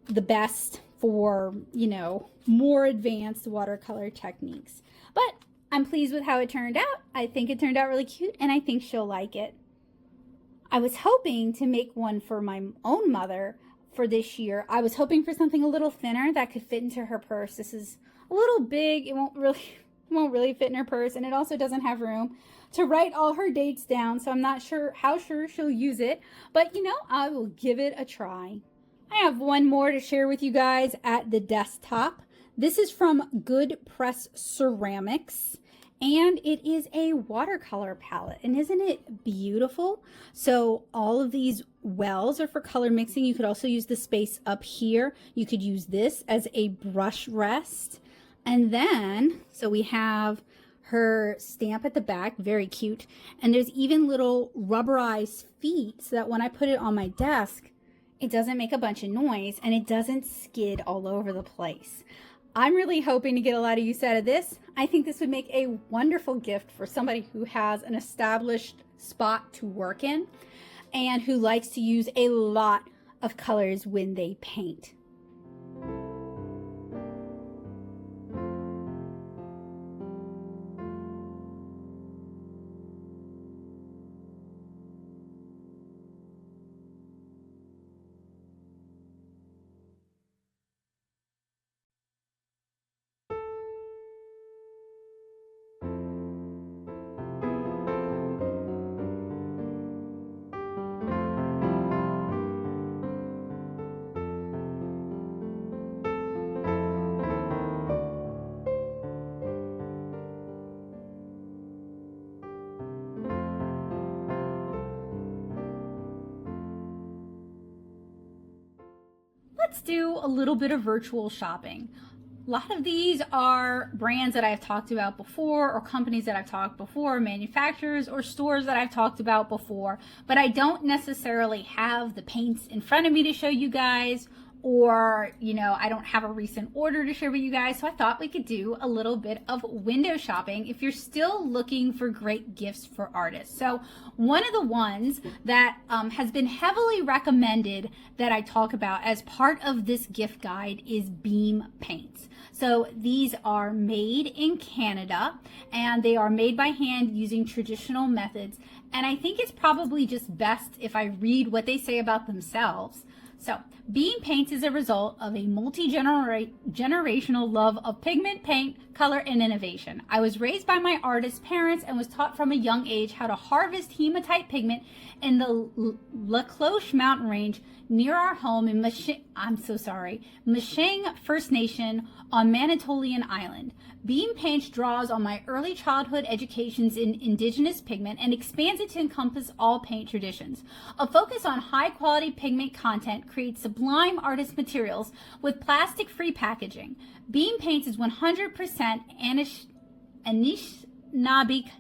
the best for, you know, more advanced watercolor techniques. But I'm pleased with how it turned out. I think it turned out really cute and I think she'll like it. I was hoping to make one for my own mother for this year. I was hoping for something a little thinner that could fit into her purse. This is a little big. It won't really fit in her purse, and it also doesn't have room to write all her dates down, so I'm not sure how sure she'll use it, but you know, I will give it a try. I have one more to share with you guys at the desktop. This is from Good Press Ceramics, and it is a watercolor palette, and isn't it beautiful? So all of these wells are for color mixing. You could also use the space up here. You could use this as a brush rest. And then, so we have her stamp at the back, very cute. And there's even little rubberized feet so that when I put it on my desk, it doesn't make a bunch of noise and it doesn't skid all over the place. I'm really hoping to get a lot of use out of this. I think this would make a wonderful gift for somebody who has an established spot to work in and who likes to use a lot of colors when they paint. Let's do a little bit of virtual shopping. A lot of these are brands that I've talked about before, or companies that I've talked before, manufacturers or stores that I've talked about before, but I don't necessarily have the paints in front of me to show you guys, or, you know, I don't have a recent order to share with you guys. So I thought we could do a little bit of window shopping if you're still looking for great gifts for artists. So one of the ones that has been heavily recommended that I talk about as part of this gift guide is beam paints. So these are made in Canada, and they are made by hand using traditional methods. And I think it's probably just best if I read what they say about themselves. So, beam paints is a result of a multi-generational love of pigment, paint, color, and innovation. I was raised by my artist parents and was taught from a young age how to harvest hematite pigment in the La Cloche mountain range near our home in Mashing First Nation on Manitoulin Island. Beam Paint draws on my early childhood educations in indigenous pigment and expands it to encompass all paint traditions. A focus on high quality pigment content creates sublime artist materials with plastic-free packaging. Beam Paints is 100% Anishinaabe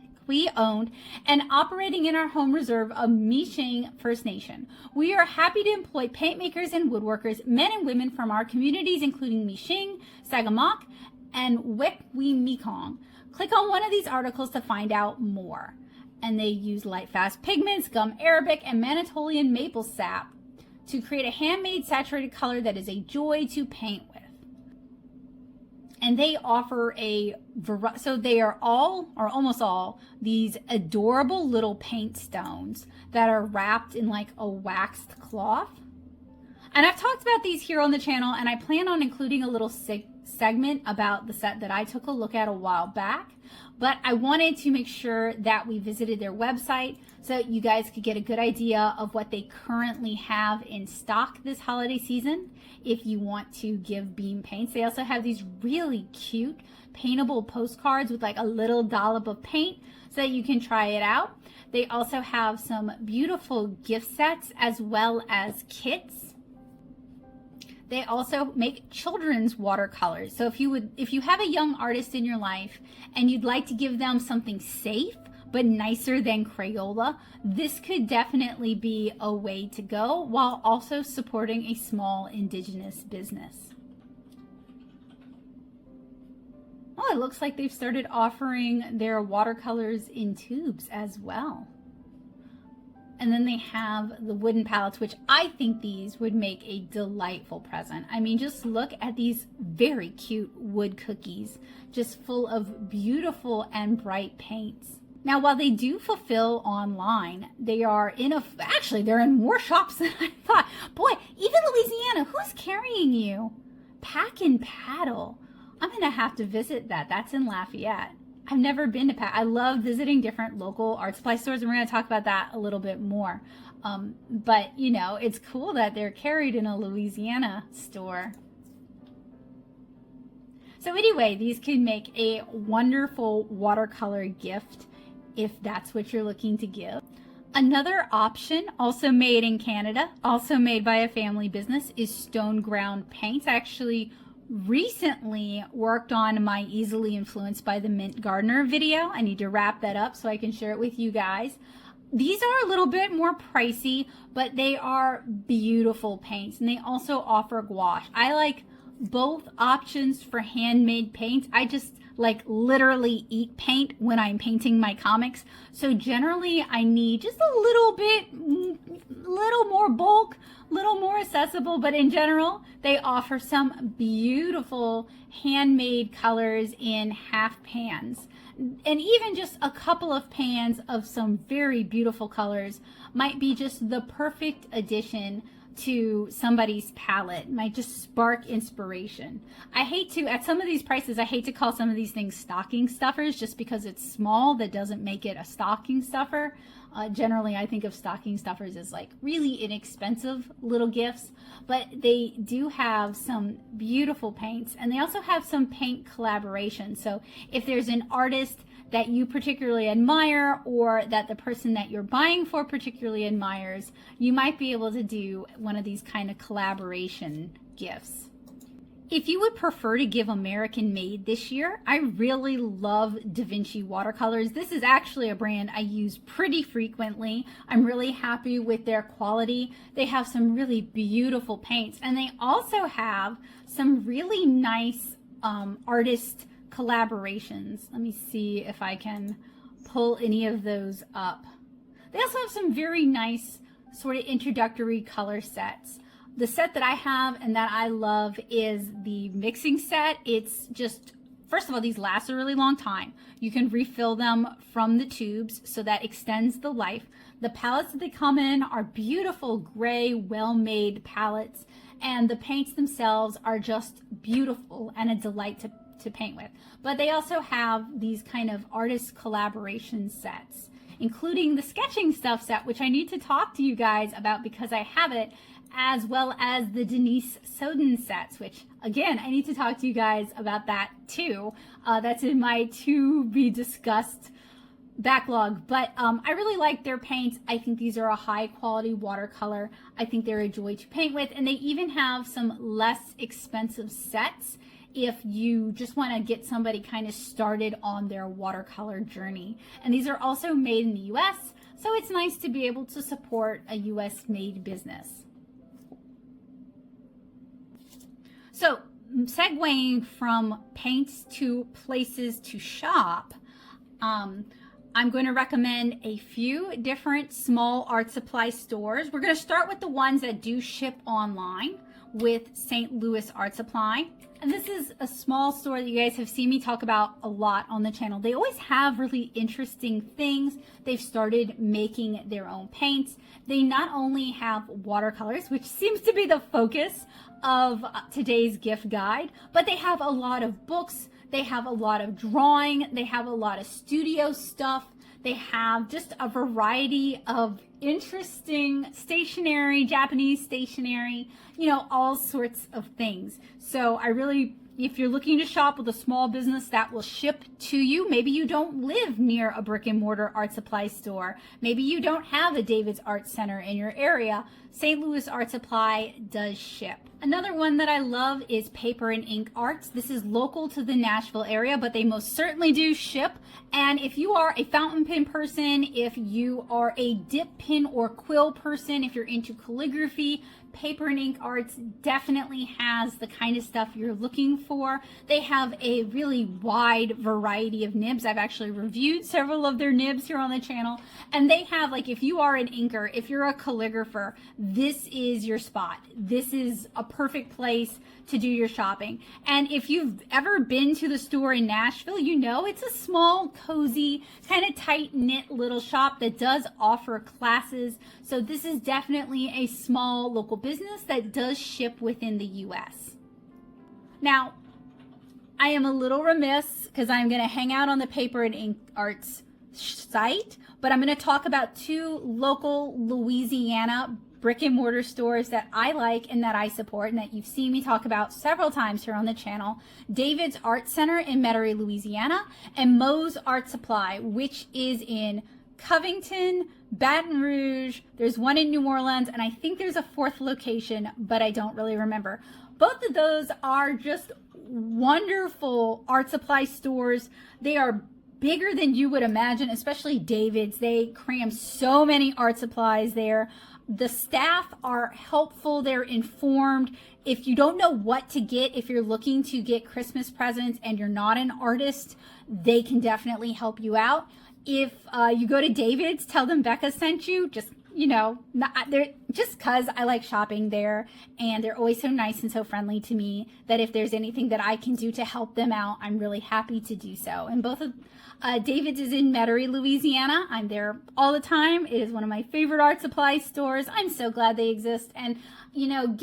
owned and operating in our home reserve of Mashing First Nation. We are happy to employ paint makers and woodworkers, men and women from our communities, including Mashing, Sagamok, and Wekwi Mekong. Click on one of these articles to find out more. And they use light fast pigments, gum arabic, and Manitoulin maple sap to create a handmade saturated color that is a joy to paint with. And they offer so they are all, or almost all, these adorable little paint stones that are wrapped in like a waxed cloth. And I've talked about these here on the channel, and I plan on including a little segment about the set that I took a look at a while back. But I wanted to make sure that we visited their website so that you guys could get a good idea of what they currently have in stock this holiday season. If you want to give beam paints, they also have these really cute paintable postcards with like a little dollop of paint so that you can try it out. They also have some beautiful gift sets as well as kits. They also make children's watercolors. So if you have a young artist in your life and you'd like to give them something safe but nicer than Crayola, this could definitely be a way to go while also supporting a small indigenous business. Oh, it looks like they've started offering their watercolors in tubes as well. And then they have the wooden palettes, which I think these would make a delightful present. I mean, just look at these very cute wood cookies, just full of beautiful and bright paints. Now, while they do fulfill online, they are they're in more shops than I thought. Boy, even Louisiana, who's carrying you? Pack and Paddle. I'm gonna have to visit that. That's in Lafayette. I've never been to I love visiting different local art supply stores, and we're going to talk about that a little bit more. But, you know, it's cool that they're carried in a Louisiana store. So anyway, these can make a wonderful watercolor gift if that's what you're looking to give. Another option, also made in Canada, also made by a family business, is Stoneground Paints. Actually, recently worked on my Easily Influenced by the Mint Gardener video. I need to wrap that up so I can share it with you guys. These are a little bit more pricey, but they are beautiful paints, and they also offer gouache. I like both options for handmade paints. I just like literally eat paint when I'm painting my comics. So generally I need just a little more bulk, little more accessible, but in general, they offer some beautiful handmade colors in half pans. And even just a couple of pans of some very beautiful colors might be just the perfect addition to somebody's palette, might just spark inspiration. I hate to, at some of these prices, I hate to call some of these things stocking stuffers just because it's small. That doesn't make it a stocking stuffer. Generally, I think of stocking stuffers as like really inexpensive little gifts, but they do have some beautiful paints, and they also have some paint collaboration. So if there's an artist that you particularly admire, or that the person that you're buying for particularly admires, you might be able to do one of these kind of collaboration gifts. If you would prefer to give American made this year, I really love Vinci Watercolors. This is actually a brand I use pretty frequently. I'm really happy with their quality. They have some really beautiful paints, and they also have some really nice artist collaborations. Let me see if I can pull any of those up. They also have some very nice sort of introductory color sets. The set that I have and that I love is the mixing set. It's just, first of all, these last a really long time. You can refill them from the tubes, so that extends the life. The palettes that they come in are beautiful gray, well-made palettes, and the paints themselves are just beautiful and a delight to paint with. But they also have these kind of artist collaboration sets, including the sketching stuff set, which I need to talk to you guys about because I have it, as well as the Denise Soden sets, which again, I need to talk to you guys about that too. That's in my to be discussed backlog, but I really like their paints. I think these are a high quality watercolor. I think they're a joy to paint with, and they even have some less expensive sets if you just want to get somebody kind of started on their watercolor journey. And these are also made in the US, so it's nice to be able to support a US made business. So segueing from paints to places to shop, I'm going to recommend a few different small art supply stores. We're going to start with the ones that do ship online with St. Louis Art Supply. And this is a small store that you guys have seen me talk about a lot on the channel. They always have really interesting things. They've started making their own paints. They not only have watercolors, which seems to be the focus of today's gift guide, but they have a lot of books. They have a lot of drawing. They have a lot of studio stuff. They have just a variety of interesting stationery, Japanese stationery, you know, all sorts of things. So I really, if you're looking to shop with a small business that will ship to you, maybe you don't live near a brick and mortar art supply store. Maybe you don't have a David's Art Center in your area. St. Louis Art Supply does ship. Another one that I love is Paper and Ink Arts. This is local to the Nashville area, but they most certainly do ship. And if you are a fountain pen person, if you are a dip pen or quill person, if you're into calligraphy, Paper and Ink Arts definitely has the kind of stuff you're looking for. They have a really wide variety of nibs. I've actually reviewed several of their nibs here on the channel. And they have, like, if you are an inker, if you're a calligrapher, this is your spot. This is a perfect place to do your shopping. And if you've ever been to the store in Nashville, you know it's a small, cozy, kind of tight-knit little shop that does offer classes. So this is definitely a small local business that does ship within the US. Now, I am a little remiss because I'm going to hang out on the Paper and Ink Arts site, but I'm going to talk about two local Louisiana brick and mortar stores that I like and that I support and that you've seen me talk about several times here on the channel. David's Art Center in Metairie, Louisiana, and Moe's Art Supply, which is in Covington, Baton Rouge. There's one in New Orleans, and I think there's a fourth location, but I don't really remember. Both of those are just wonderful art supply stores. They are bigger than you would imagine, especially David's. They cram so many art supplies there. The staff are helpful. They're informed. If you don't know what to get, if you're looking to get Christmas presents and you're not an artist, they can definitely help you out. If you go to David's, tell them Becca sent you. Just, you know, just because I like shopping there, and they're always so nice and so friendly to me that if there's anything that I can do to help them out, I'm really happy to do so. And both of David's is in Metairie, Louisiana. I'm there all the time. It is one of my favorite art supply stores. I'm so glad they exist. And, you know,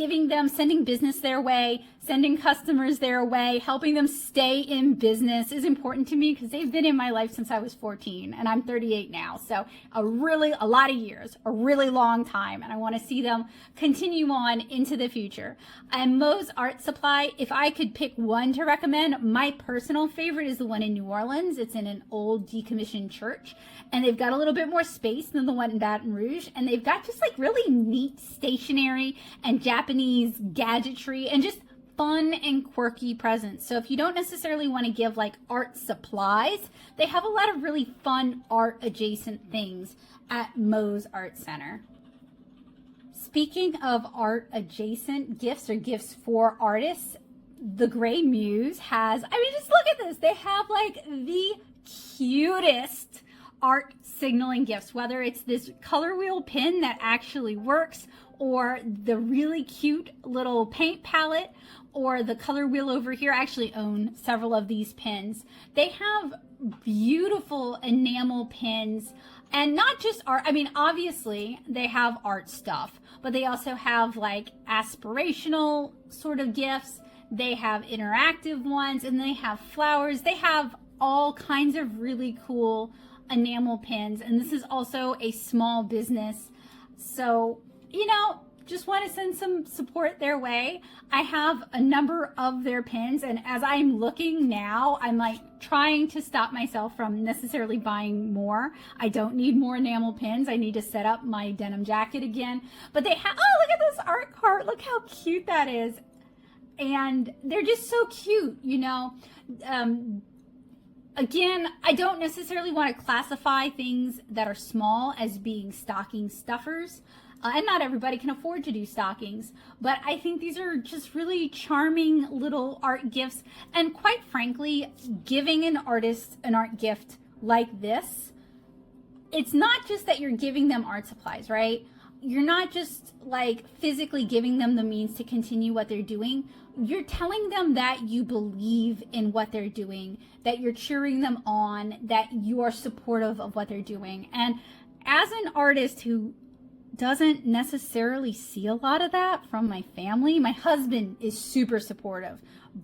sending business their way, sending customers their way, helping them stay in business is important to me because they've been in my life since I was 14 and I'm 38 now. So a lot of years, a really long time. And I want to see them continue on into the future. And Moe's Art Supply, if I could pick one to recommend, my personal favorite is the one in New Orleans. It's in an old decommissioned church, and they've got a little bit more space than the one in Baton Rouge, and they've got just like really neat stationery and Japanese gadgetry and just fun and quirky presents. So if you don't necessarily want to give like art supplies, they have a lot of really fun art adjacent things at Moe's Art Center. Speaking of art adjacent gifts or gifts for artists, the Grey Muse has, I mean, just look at this. They have like the cutest art signaling gifts, whether it's this color wheel pin that actually works, or the really cute little paint palette, or the color wheel over here. I actually own several of these pins. They have beautiful enamel pins, and not just art. I mean, obviously they have art stuff, but they also have like aspirational sort of gifts. They have interactive ones, and they have flowers. They have all kinds of really cool enamel pins, and this is also a small business, so you know, just want to send some support their way. I have a number of their pins, and as I'm looking now, I'm like trying to stop myself from necessarily buying more. I don't need more enamel pins. I need to set up my denim jacket again. But they have, oh, look at this art cart. Look how cute that is. And they're just so cute, you know. Again, I don't necessarily want to classify things that are small as being stocking stuffers. And not everybody can afford to do stockings, but I think these are just really charming little art gifts. And quite frankly, giving an artist an art gift like this, it's not just that you're giving them art supplies, right? You're not just like physically giving them the means to continue what they're doing. You're telling them that you believe in what they're doing, that you're cheering them on, that you are supportive of what they're doing. And as an artist who doesn't necessarily see a lot of that from my family. My husband is super supportive,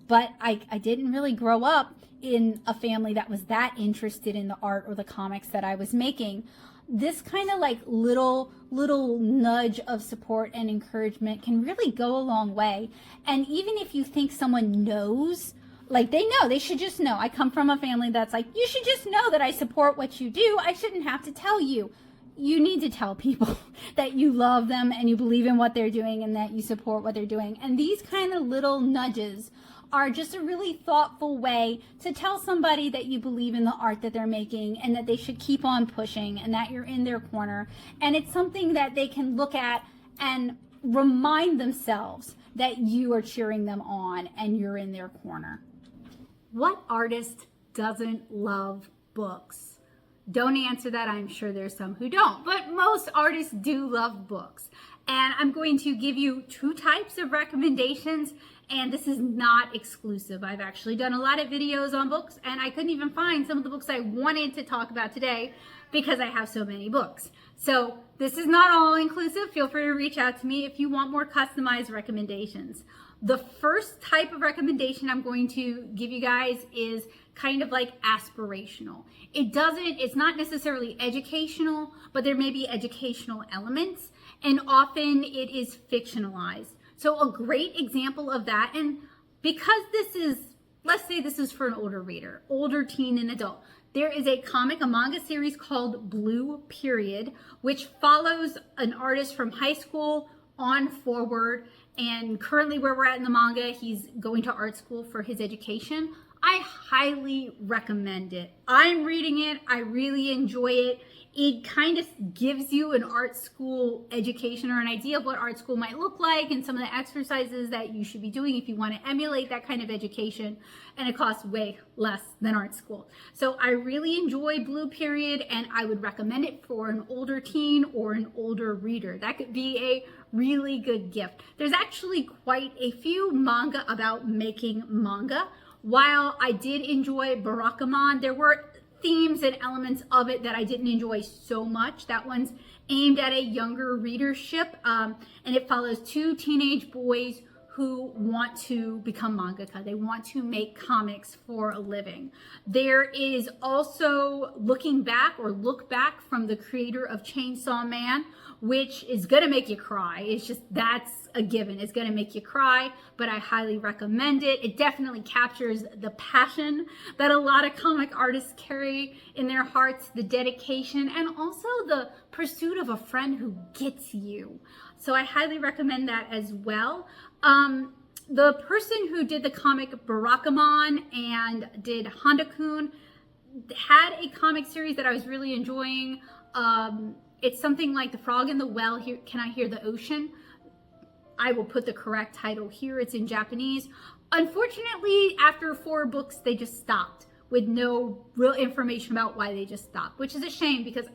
but I didn't really grow up in a family that was that interested in the art or the comics that I was making. This kind of like little nudge of support and encouragement can really go a long way. And even if you think someone knows, like they should just know. I come from a family that's like, you should just know that I support what you do. I shouldn't have to tell you. You need to tell people that you love them and you believe in what they're doing and that you support what they're doing. And these kind of little nudges are just a really thoughtful way to tell somebody that you believe in the art that they're making and that they should keep on pushing and that you're in their corner. And it's something that they can look at and remind themselves that you are cheering them on and you're in their corner. What artist doesn't love books? Don't answer that. I'm sure there's some who don't, but most artists do love books. And I'm going to give you two types of recommendations, and this is not exclusive. I've actually done a lot of videos on books, and I couldn't even find some of the books I wanted to talk about today because I have so many books. So this is not all inclusive. Feel free to reach out to me if you want more customized recommendations. The first type of recommendation I'm going to give you guys is kind of like aspirational. It's not necessarily educational, but there may be educational elements, and often it is fictionalized. So a great example of that, and because this is, let's say this is for an older reader, older teen and adult, there is a manga series called Blue Period, which follows an artist from high school on forward, and currently where we're at in the manga, he's going to art school for his education. I highly recommend it. I'm reading it. I really enjoy it. It kind of gives you an art school education or an idea of what art school might look like and some of the exercises that you should be doing if you want to emulate that kind of education. And it costs way less than art school. So I really enjoy Blue Period, and I would recommend it for an older teen or an older reader. That could be a really good gift. There's actually quite a few manga about making manga. While I did enjoy Barakamon, there were themes and elements of it that I didn't enjoy so much. That one's aimed at a younger readership, and it follows two teenage boys who want to become mangaka. They want to make comics for a living. There is also Look Back from the creator of Chainsaw Man, which is gonna make you cry. It's just, that's a given. It's gonna make you cry, but I highly recommend it. It definitely captures the passion that a lot of comic artists carry in their hearts, the dedication, and also the pursuit of a friend who gets you. So I highly recommend that as well. the person who did the comic Barakamon and did Honda-kun had a comic series that I was really enjoying. It's something like The Frog in the Well, Here Can I Hear the Ocean? I will put the correct title here. It's in Japanese. Unfortunately, after 4 books, they just stopped with no real information about why they just stopped, which is a shame because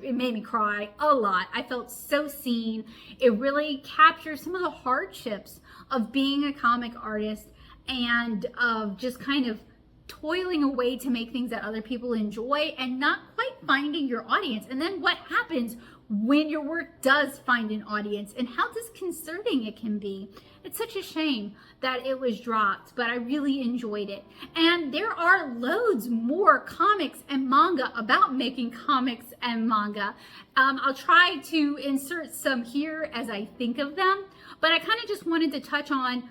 it made me cry a lot. I felt so seen. It really captures some of the hardships of being a comic artist and of just kind of toiling away to make things that other people enjoy and not quite finding your audience. And then what happens when your work does find an audience and how disconcerting it can be. It's such a shame that it was dropped, but I really enjoyed it. And there are loads more comics and manga about making comics and manga. I'll try to insert some here as I think of them, but I kind of just wanted to touch on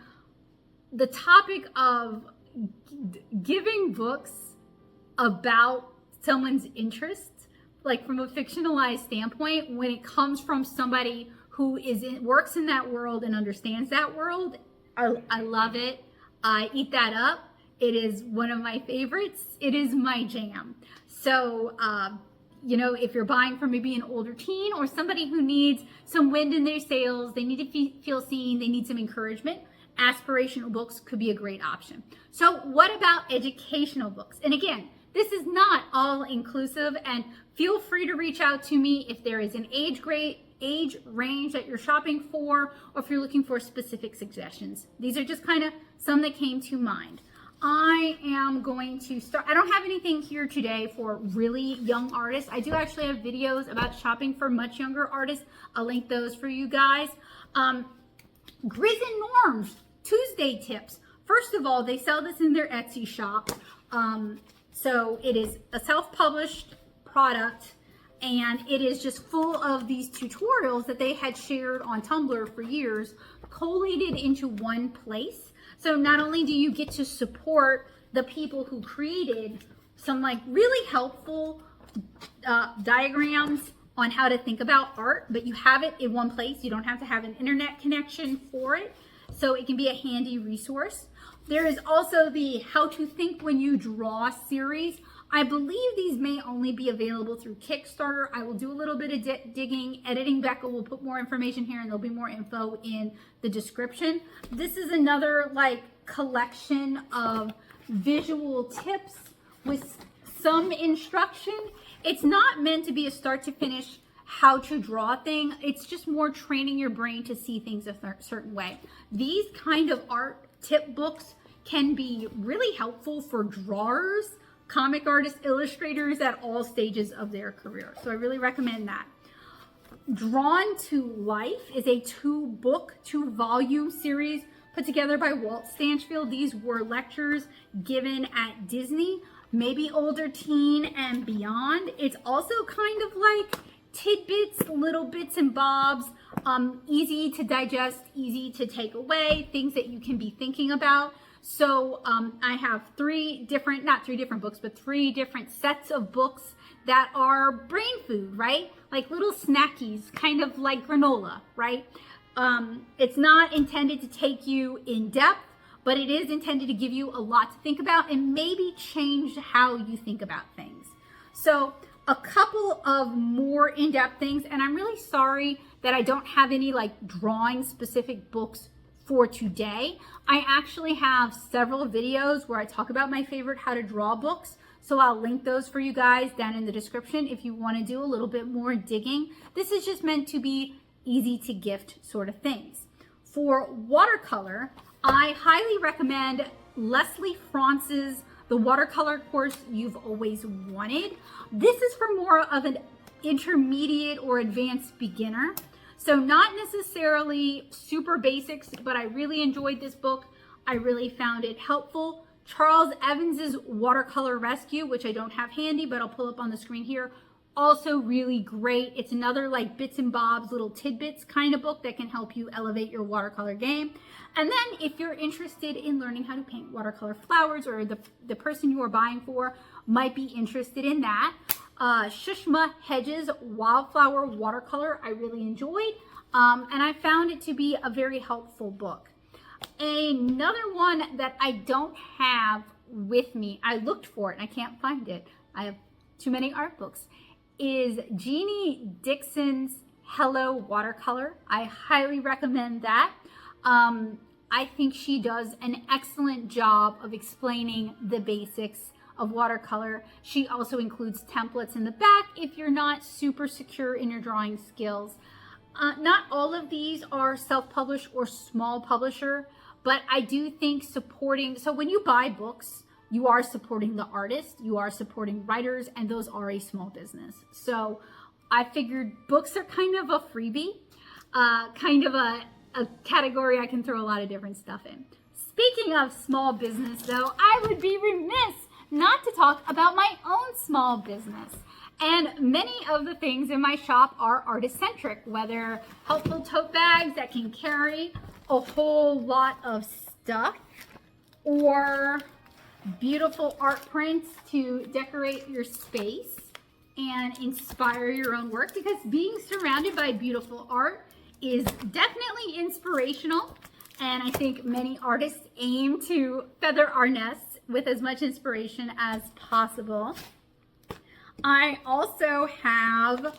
the topic of giving books about someone's interests, like from a fictionalized standpoint, when it comes from somebody who works in that world and understands that world. I love it. I eat that up. It is one of my favorites. It is my jam. So, you know, if you're buying for maybe an older teen or somebody who needs some wind in their sails, they need to feel seen, they need some encouragement, aspirational books could be a great option. So what about educational books? And again, this is not all inclusive, and feel free to reach out to me if there is an age range that you're shopping for, or if you're looking for specific suggestions. These are just kind of some that came to mind. I am going to start. I don't have anything here today for really young artists. I do actually have videos about shopping for much younger artists. I'll link those for you guys. Grizz and Norms Tuesday tips. First of all, they sell this in their Etsy shop. So it is a self-published product, and it is just full of these tutorials that they had shared on Tumblr for years, collated into one place. So not only do you get to support the people who created some like really helpful diagrams on how to think about art, but you have it in one place. You don't have to have an internet connection for it. So it can be a handy resource. There is also the How to Think When You Draw series. I believe these may only be available through Kickstarter. I will do a little bit of digging. Editing Becca will put more information here, and there'll be more info in the description. This is another like collection of visual tips with some instruction. It's not meant to be a start to finish how to draw thing. It's just more training your brain to see things a certain way. These kind of art tip books can be really helpful for drawers, comic artists, illustrators at all stages of their career. So I really recommend that. Drawn to Life is a 2-book, 2-volume series put together by Walt Stanchfield. These were lectures given at Disney, maybe older teen and beyond. It's also kind of like tidbits, little bits and bobs, easy to digest, easy to take away, things that you can be thinking about. So I have not three different books, but 3 different sets of books that are brain food, right? Like little snackies, kind of like granola, right? It's not intended to take you in depth, but it is intended to give you a lot to think about and maybe change how you think about things. So a couple of more in-depth things, and I'm really sorry that I don't have any like drawing specific books for today. I actually have several videos where I talk about my favorite how to draw books, so I'll link those for you guys down in the description if you want to do a little bit more digging. This is just meant to be easy to gift sort of things. For watercolor, I highly recommend Leslie France's The Watercolor Course You've Always Wanted. This is for more of an intermediate or advanced beginner. So not necessarily super basics, but I really enjoyed this book. I really found it helpful. Charles Evans's Watercolor Rescue, which I don't have handy, but I'll pull up on the screen here. Also really great. It's another like bits and bobs, little tidbits kind of book that can help you elevate your watercolor game. And then if you're interested in learning how to paint watercolor flowers, or the person you are buying for might be interested in that, Shushma Hedges Wildflower Watercolor I really enjoyed, and I found it to be a very helpful book. Another one that I don't have with me, I looked for it and I can't find it. I have too many art books, is Jeannie Dixon's Hello Watercolor. I highly recommend that. I think she does an excellent job of explaining the basics of watercolor. She also includes templates in the back if you're not super secure in your drawing skills. Not all of these are self-published or small publisher, but I do think supporting, so when you buy books, you are supporting the artist, you are supporting writers, and those are a small business. So I figured books are kind of a freebie, kind of a category I can throw a lot of different stuff in. Speaking of small business though, I would be remiss not to talk about my own small business. And many of the things in my shop are artist-centric, whether helpful tote bags that can carry a whole lot of stuff, or beautiful art prints to decorate your space and inspire your own work, because being surrounded by beautiful art is definitely inspirational. And I think many artists aim to feather our nests with as much inspiration as possible. I also have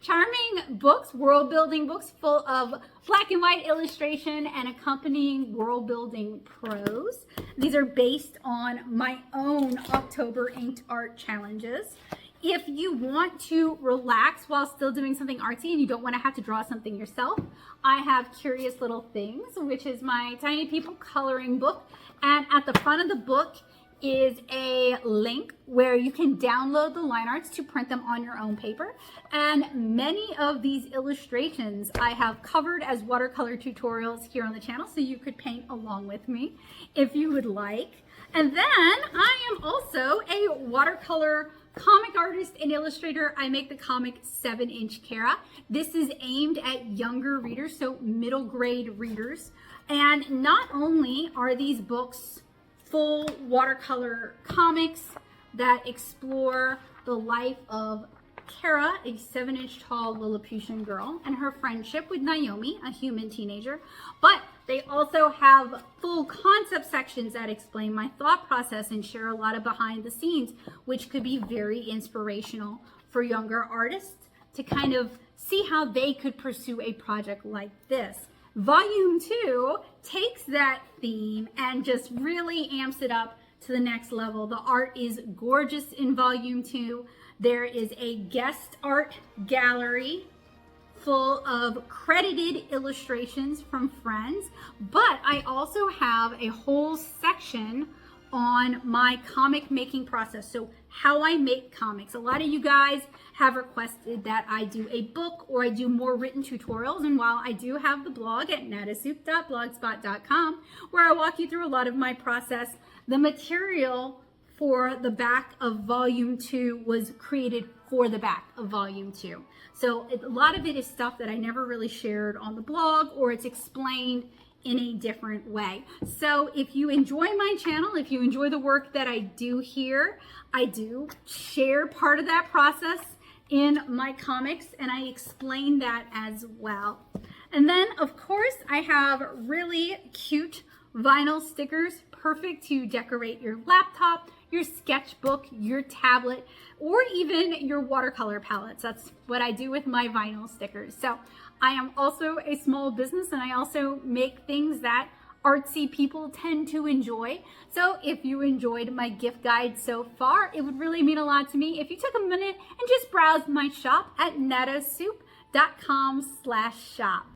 charming books, world building books full of black and white illustration and accompanying world building prose. These are based on my own October inked art challenges. If you want to relax while still doing something artsy and you don't want to have to draw something yourself, I have Curious Little Things, which is my tiny people coloring book. And at the front of the book is a link where you can download the line arts to print them on your own paper. And many of these illustrations I have covered as watercolor tutorials here on the channel, so you could paint along with me if you would like. And then I am also a watercolor comic artist and illustrator. I make the comic 7-inch Kara. This is aimed at younger readers, so middle grade readers. And not only are these books full watercolor comics that explore the life of Kara, a 7-inch tall Lilliputian girl, and her friendship with Naomi, a human teenager, but they also have full concept sections that explain my thought process and share a lot of behind the scenes, which could be very inspirational for younger artists to kind of see how they could pursue a project like this. Volume 2 takes that theme and just really amps it up to the next level. The art is gorgeous in Volume 2. There is a guest art gallery full of credited illustrations from friends, but I also have a whole section on my comic making process. So how I make comics. A lot of you guys have requested that I do a book or I do more written tutorials. And while I do have the blog at nattasoup.blogspot.com, where I walk you through a lot of my process, the material for the back of Volume 2 was created for the back of Volume 2. So a lot of it is stuff that I never really shared on the blog, or it's explained in a different way. So if you enjoy my channel, if you enjoy the work that I do here, I do share part of that process in my comics, and I explain that as well. And then of course I have really cute vinyl stickers, perfect to decorate your laptop, your sketchbook, your tablet, or even your watercolor palettes. That's what I do with my vinyl stickers. So I am also a small business, and I also make things that artsy people tend to enjoy. So if you enjoyed my gift guide so far, it would really mean a lot to me if you took a minute and just browsed my shop at nattasoup.com/shop.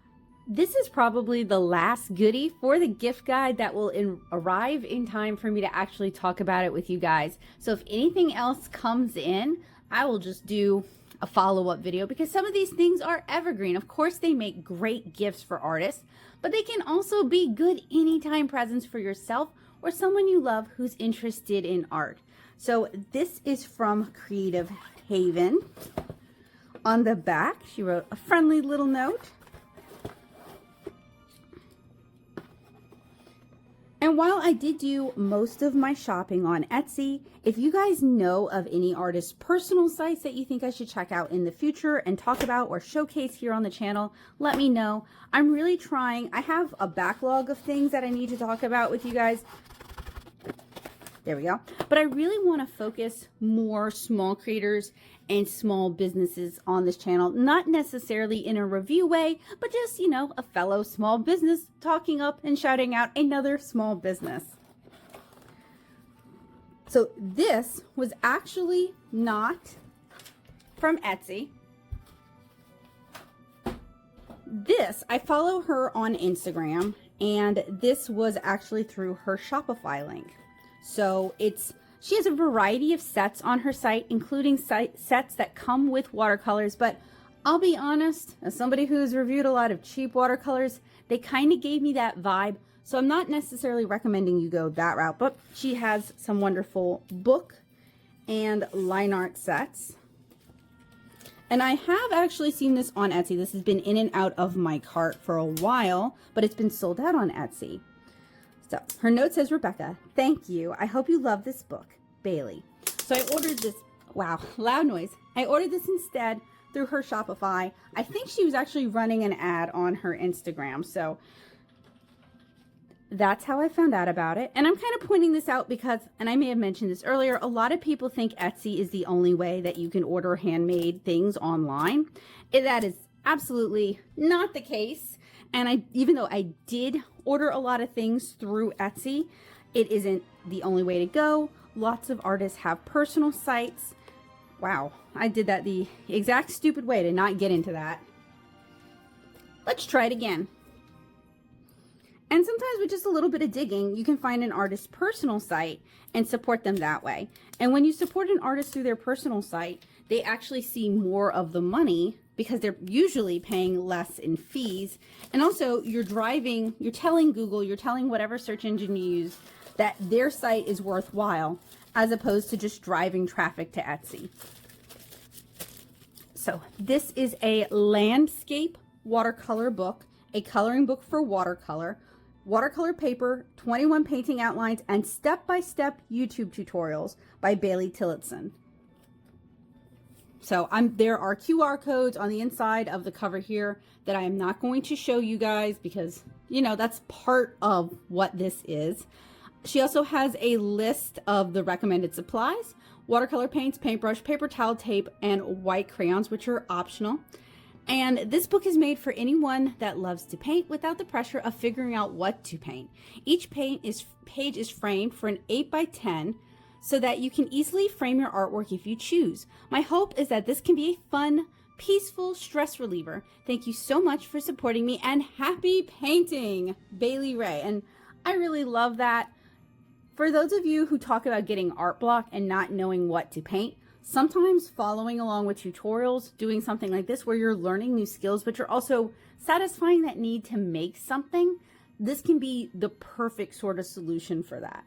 This is probably the last goodie for the gift guide that will arrive in time for me to actually talk about it with you guys. So if anything else comes in, I will just do a follow-up video, because some of these things are evergreen. Of course, they make great gifts for artists, but they can also be good anytime presents for yourself or someone you love who's interested in art. So this is from Kreative Haven. On the back, she wrote a friendly little note. And while I did do most of my shopping on Etsy, if you guys know of any artists' personal sites that you think I should check out in the future and talk about or showcase here on the channel, let me know. I'm really trying. I have a backlog of things that I need to talk about with you guys. There we go. But I really want to focus more small creators and small businesses on this channel, not necessarily in a review way, but just, you know, a fellow small business talking up and shouting out another small business. So this was actually not from Etsy. This, I follow her on Instagram, and this was actually through her Shopify link. So she has a variety of sets on her site, including sets that come with watercolors, but I'll be honest, as somebody who's reviewed a lot of cheap watercolors, they kind of gave me that vibe. So I'm not necessarily recommending you go that route, but she has some wonderful book and line art sets. And I have actually seen this on Etsy. This has been in and out of my cart for a while, but it's been sold out on Etsy. So her note says, Rebecca, thank you. I hope you love this book. Bailey. So I ordered this. Wow, loud noise. I ordered this instead through her Shopify. I think she was actually running an ad on her Instagram. So that's how I found out about it. And I'm kind of pointing this out because, and I may have mentioned this earlier, a lot of people think Etsy is the only way that you can order handmade things online. That is absolutely not the case. And even though I did order a lot of things through Etsy, it isn't the only way to go. Lots of artists have personal sites. Wow, I did that the exact stupid way to not get into that. Let's try it again. And sometimes with just a little bit of digging, you can find an artist's personal site and support them that way. And when you support an artist through their personal site, they actually see more of the money because they're usually paying less in fees. And also you're telling Google, you're telling whatever search engine you use that their site is worthwhile as opposed to just driving traffic to Etsy. So this is a landscape watercolor book, a coloring book for watercolor paper, 21 painting outlines, and step-by-step YouTube tutorials by Bailey Tillotson. So there are QR codes on the inside of the cover here that I am not going to show you guys because, you know, that's part of what this is. She also has a list of the recommended supplies: watercolor paints, paintbrush, paper towel tape, and white crayons, which are optional. And this book is made for anyone that loves to paint without the pressure of figuring out what to paint. Each page is framed for an 8x10 so that you can easily frame your artwork if you choose. My hope is that this can be a fun, peaceful stress reliever. Thank you so much for supporting me, and happy painting, Bailey Ray. And I really love that. For those of you who talk about getting art block and not knowing what to paint, sometimes following along with tutorials, doing something like this where you're learning new skills, but you're also satisfying that need to make something, this can be the perfect sort of solution for that.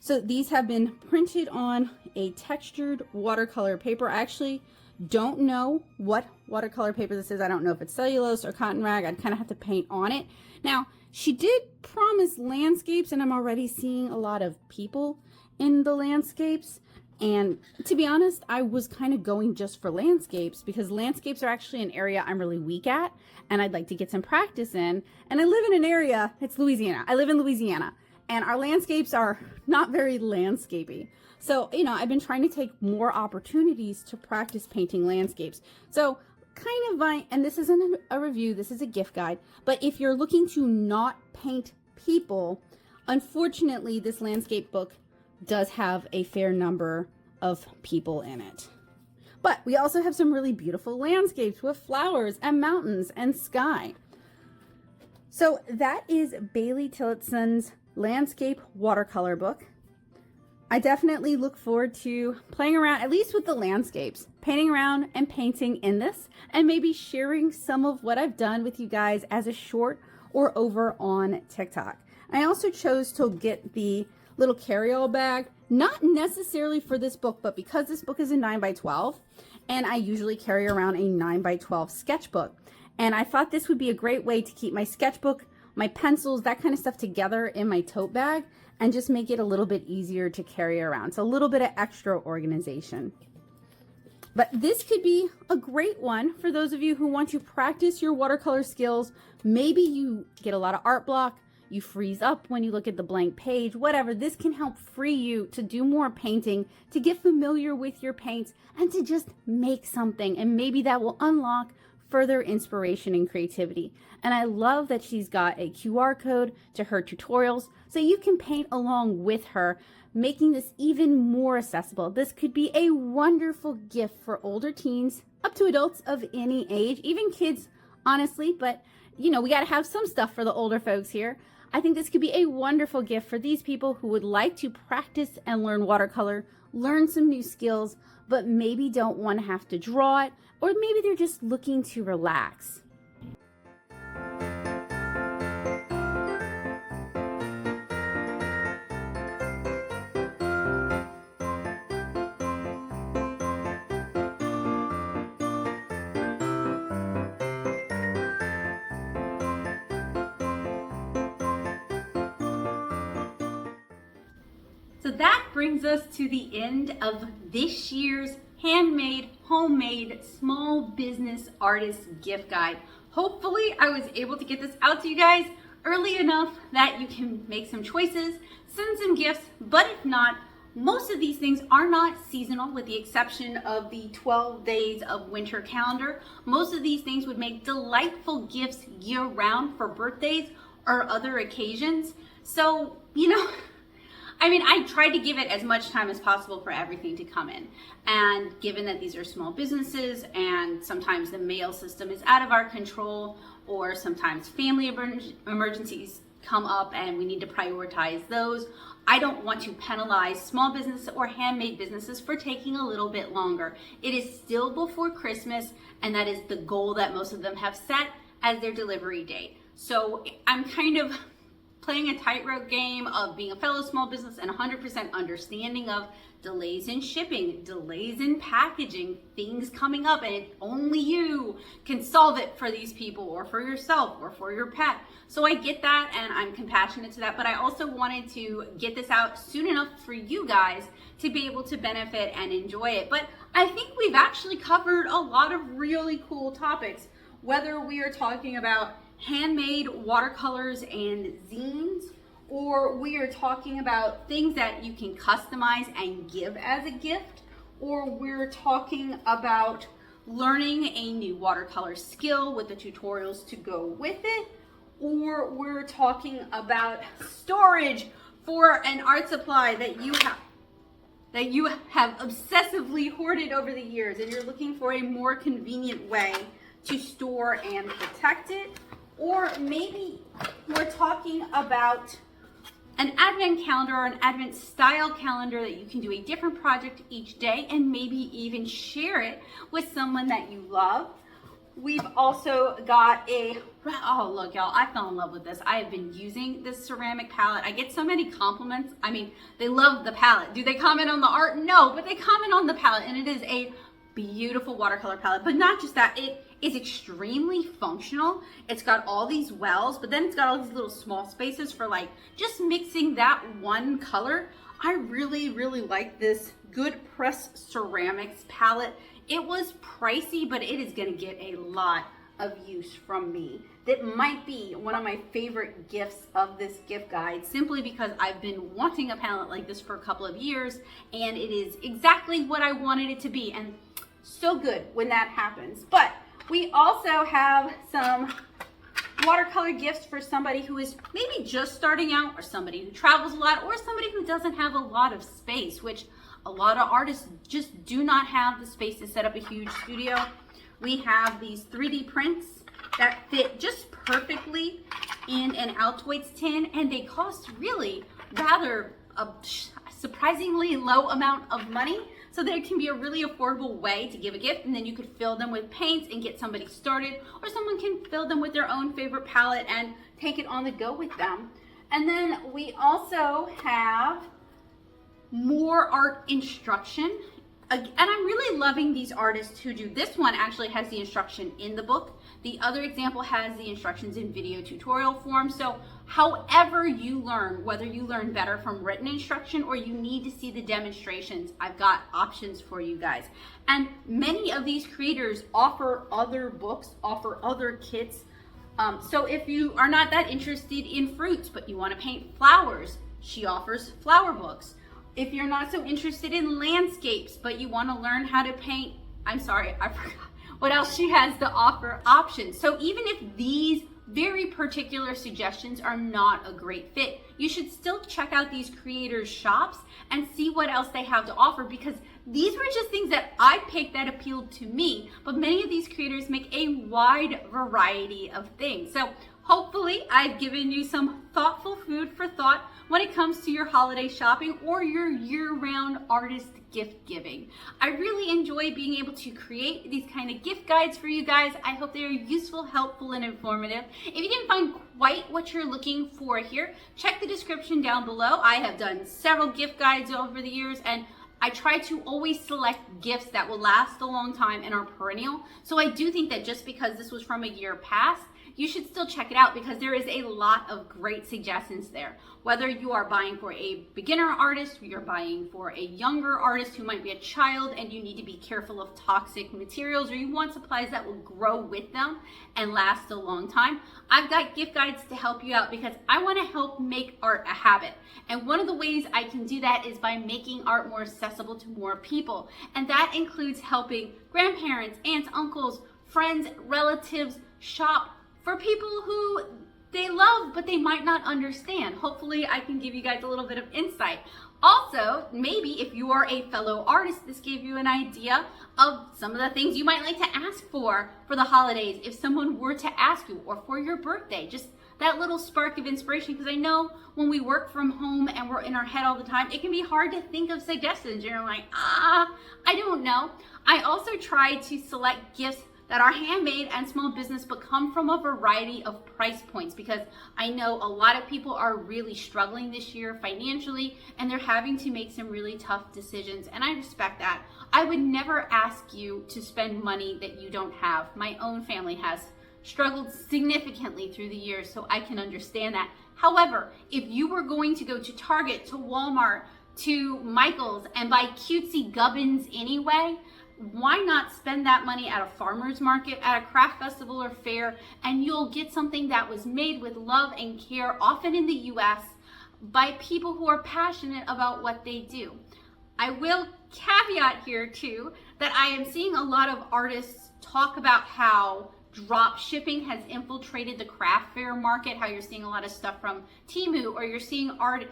So these have been printed on a textured watercolor paper. I actually don't know what watercolor paper this is. I don't know if it's cellulose or cotton rag. I'd kind of have to paint on it. Now, she did promise landscapes, and I'm already seeing a lot of people in the landscapes. And to be honest, I was kind of going just for landscapes because landscapes are actually an area I'm really weak at and I'd like to get some practice in. And I live in an area, it's Louisiana. I live in Louisiana and our landscapes are not very landscapey. So, you know, I've been trying to take more opportunities to practice painting landscapes. So kind of, and this isn't a review, this is a gift guide, but if you're looking to not paint people, unfortunately, this landscape book does have a fair number of people in it. But we also have some really beautiful landscapes with flowers and mountains and sky. So that is Bailey Tillotson's landscape watercolor book. I definitely look forward to playing around, at least with the landscapes, painting around and painting in this, and maybe sharing some of what I've done with you guys as a short or over on TikTok. I also chose to get the little carry-all bag, not necessarily for this book, but because this book is a 9x12 and I usually carry around a 9x12 sketchbook, and I thought this would be a great way to keep my sketchbook, my pencils, that kind of stuff together in my tote bag and just make it a little bit easier to carry around. So a little bit of extra organization. But this could be a great one for those of you who want to practice your watercolor skills. Maybe you get a lot of art block, you freeze up when you look at the blank page, whatever. This can help free you to do more painting, to get familiar with your paints, and to just make something. And maybe that will unlock further inspiration and creativity. And I love that she's got a QR code to her tutorials so you can paint along with her, making this even more accessible. This could be a wonderful gift for older teens up to adults of any age, even kids, honestly, but you know, we got to have some stuff for the older folks here. I think this could be a wonderful gift for these people who would like to practice and learn watercolor, learn some new skills, but maybe don't want to have to draw it, or maybe they're just looking to relax. So that brings us to the end of this year's handmade, homemade, small business artist gift guide. Hopefully I was able to get this out to you guys early enough that you can make some choices, send some gifts, but if not, most of these things are not seasonal with the exception of the 12 days of winter calendar. Most of these things would make delightful gifts year round for birthdays or other occasions. So, you know, I mean, I tried to give it as much time as possible for everything to come in. And given that these are small businesses and sometimes the mail system is out of our control, or sometimes family emergencies come up and we need to prioritize those, I don't want to penalize small business or handmade businesses for taking a little bit longer. It is still before Christmas, and that is the goal that most of them have set as their delivery date. So I'm kind of playing a tightrope game of being a fellow small business and 100% understanding of delays in shipping, delays in packaging, things coming up, and only you can solve it for these people or for yourself or for your pet. So I get that, and I'm compassionate to that, but I also wanted to get this out soon enough for you guys to be able to benefit and enjoy it. But I think we've actually covered a lot of really cool topics, whether we are talking about handmade watercolors and zines, or we are talking about things that you can customize and give as a gift, or we're talking about learning a new watercolor skill with the tutorials to go with it, or we're talking about storage for an art supply that you have obsessively hoarded over the years and you're looking for a more convenient way to store and protect it. Or maybe we're talking about an advent calendar or an advent style calendar that you can do a different project each day and maybe even share it with someone that you love. We've also got oh look y'all, I fell in love with this. I have been using this ceramic palette. I get so many compliments. I mean, they love the palette. Do they comment on the art? No, but they comment on the palette, and it is a beautiful watercolor palette. But not just that, it is extremely functional. It's got all these wells, but then it's got all these little small spaces for like just mixing that one color. I really, really like this Good Press Ceramics palette. It was pricey, but it is gonna get a lot of use from me. That might be one of my favorite gifts of this gift guide, simply because I've been wanting a palette like this for a couple of years, and it is exactly what I wanted it to be, and so good when that happens. But we also have some watercolor gifts for somebody who is maybe just starting out, or somebody who travels a lot, or somebody who doesn't have a lot of space, which a lot of artists just do not have the space to set up a huge studio. We have these 3D prints that fit just perfectly in an Altoid tin, and they cost really rather a surprisingly low amount of money. So there can be a really affordable way to give a gift, and then you could fill them with paints and get somebody started, or someone can fill them with their own favorite palette and take it on the go with them. And then we also have more art instruction. And I'm really loving these artists who do this. One actually has the instruction in the book. The other example has the instructions in video tutorial form. So However you learn, whether you learn better from written instruction or you need to see the demonstrations, I've got options for you guys. And many of these creators offer other books, offer other kits. So if you are not that interested in fruits, but you want to paint flowers, she offers flower books. If you're not so interested in landscapes, but you want to learn how to paint, I'm sorry, I forgot what else she has to offer options. So even if these very particular suggestions are not a great fit, you should still check out these creators' shops and see what else they have to offer, because these were just things that I picked that appealed to me, but many of these creators make a wide variety of things. So hopefully I've given you some thoughtful food for thought when it comes to your holiday shopping or your year-round artist gift giving. I really enjoy being able to create these kind of gift guides for you guys. I hope they are useful, helpful, and informative. If you didn't find quite what you're looking for here, check the description down below. I have done several gift guides over the years, and I try to always select gifts that will last a long time and are perennial. So I do think that just because this was from a year past, you should still check it out, because there is a lot of great suggestions there. Whether you are buying for a beginner artist, or you're buying for a younger artist who might be a child and you need to be careful of toxic materials, or you want supplies that will grow with them and last a long time, I've got gift guides to help you out, because I want to help make art a habit. And one of the ways I can do that is by making art more accessible to more people. And that includes helping grandparents, aunts, uncles, friends, relatives shop for people who they love, but they might not understand. Hopefully I can give you guys a little bit of insight. Also, maybe if you are a fellow artist, this gave you an idea of some of the things you might like to ask for the holidays. If someone were to ask you, or for your birthday, just that little spark of inspiration, because I know when we work from home and we're in our head all the time, it can be hard to think of suggestions. You're like, I don't know. I also try to select gifts that are handmade and small business, but come from a variety of price points, because I know a lot of people are really struggling this year financially, and they're having to make some really tough decisions, and I respect that. I would never ask you to spend money that you don't have. My own family has struggled significantly through the years, so I can understand that. However, if you were going to go to Target, to Walmart, to Michael's and buy cutesy gubbins anyway, why not spend that money at a farmer's market, at a craft festival or fair, and you'll get something that was made with love and care, often in the US, by people who are passionate about what they do. I will caveat here too that I am seeing a lot of artists talk about how drop shipping has infiltrated the craft fair market, how you're seeing a lot of stuff from Temu, or you're seeing art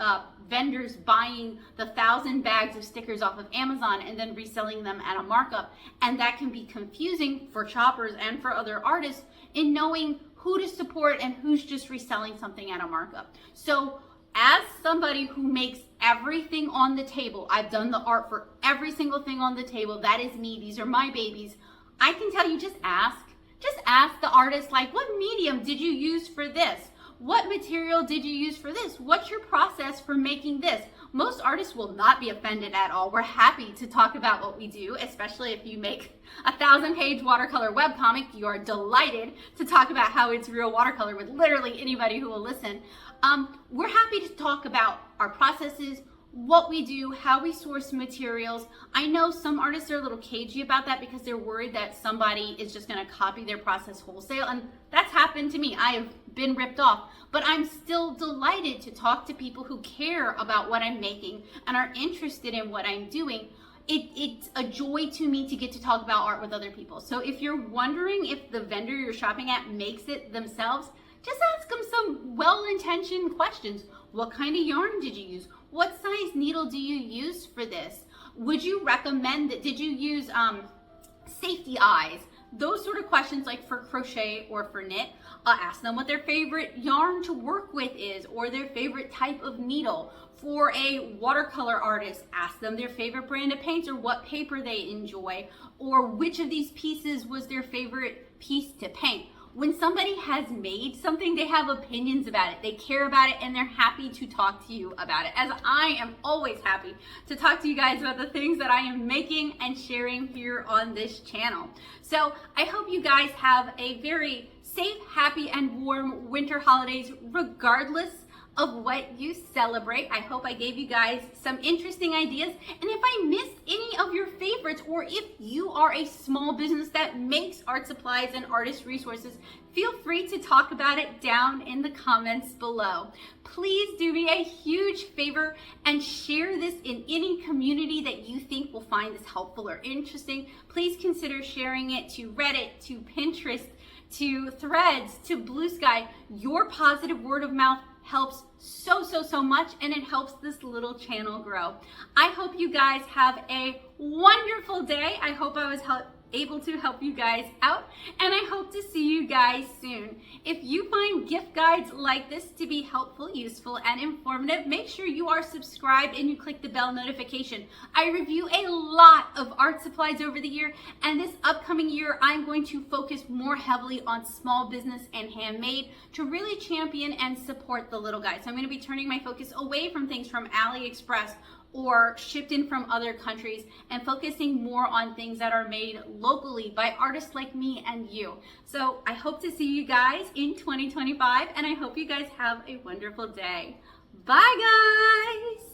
vendors buying the 1,000 bags of stickers off of Amazon and then reselling them at a markup. And that can be confusing for shoppers and for other artists in knowing who to support and who's just reselling something at a markup. So as somebody who makes everything on the table, I've done the art for every single thing on the table. That is me. These are my babies. I can tell you, just ask the artist, like, what medium did you use for this? What material did you use for this? What's your process for making this? Most artists will not be offended at all. We're happy to talk about what we do, especially if you make a 1,000-page watercolor webcomic. You are delighted to talk about how it's real watercolor with literally anybody who will listen. We're happy to talk about our processes, what we do, how we source materials. I know some artists are a little cagey about that because they're worried that somebody is just going to copy their process wholesale, and that's happened to me. I have been ripped off, but I'm still delighted to talk to people who care about what I'm making and are interested in what I'm doing. It's a joy to me to get to talk about art with other people. So if you're wondering if the vendor you're shopping at makes it themselves, just ask them some well-intentioned questions. What kind of yarn did you use? What size needle do you use for this? Would you recommend that? Did you use safety eyes? Those sort of questions, like for crochet or for knit. Ask them what their favorite yarn to work with is, or their favorite type of needle. For a watercolor artist, ask them their favorite brand of paints or what paper they enjoy, or which of these pieces was their favorite piece to paint. When somebody has made something, they have opinions about it, they care about it, and they're happy to talk to you about it, as I am always happy to talk to you guys about the things that I am making and sharing here on this channel. So I hope you guys have a very safe, happy, and warm winter holidays regardless of what you celebrate. I hope I gave you guys some interesting ideas. And if I missed any of your favorites, or if you are a small business that makes art supplies and artist resources, feel free to talk about it down in the comments below. Please do me a huge favor and share this in any community that you think will find this helpful or interesting. Please consider sharing it to Reddit, to Pinterest, to Threads, to Blue Sky. Your positive word of mouth helps so much, and it helps this little channel grow. I hope you guys have a wonderful day. I hope I was able to help you guys out, and I hope to see you guys soon. If you find gift guides like this to be helpful, useful, and informative, make sure you are subscribed and you click the bell notification. I review a lot of art supplies over the year, and this upcoming year I'm going to focus more heavily on small business and handmade to really champion and support the little guys. So I'm going to be turning my focus away from things from AliExpress or shipped in from other countries, and focusing more on things that are made locally by artists like me and you. So I hope to see you guys in 2025, and I hope you guys have a wonderful day. Bye guys!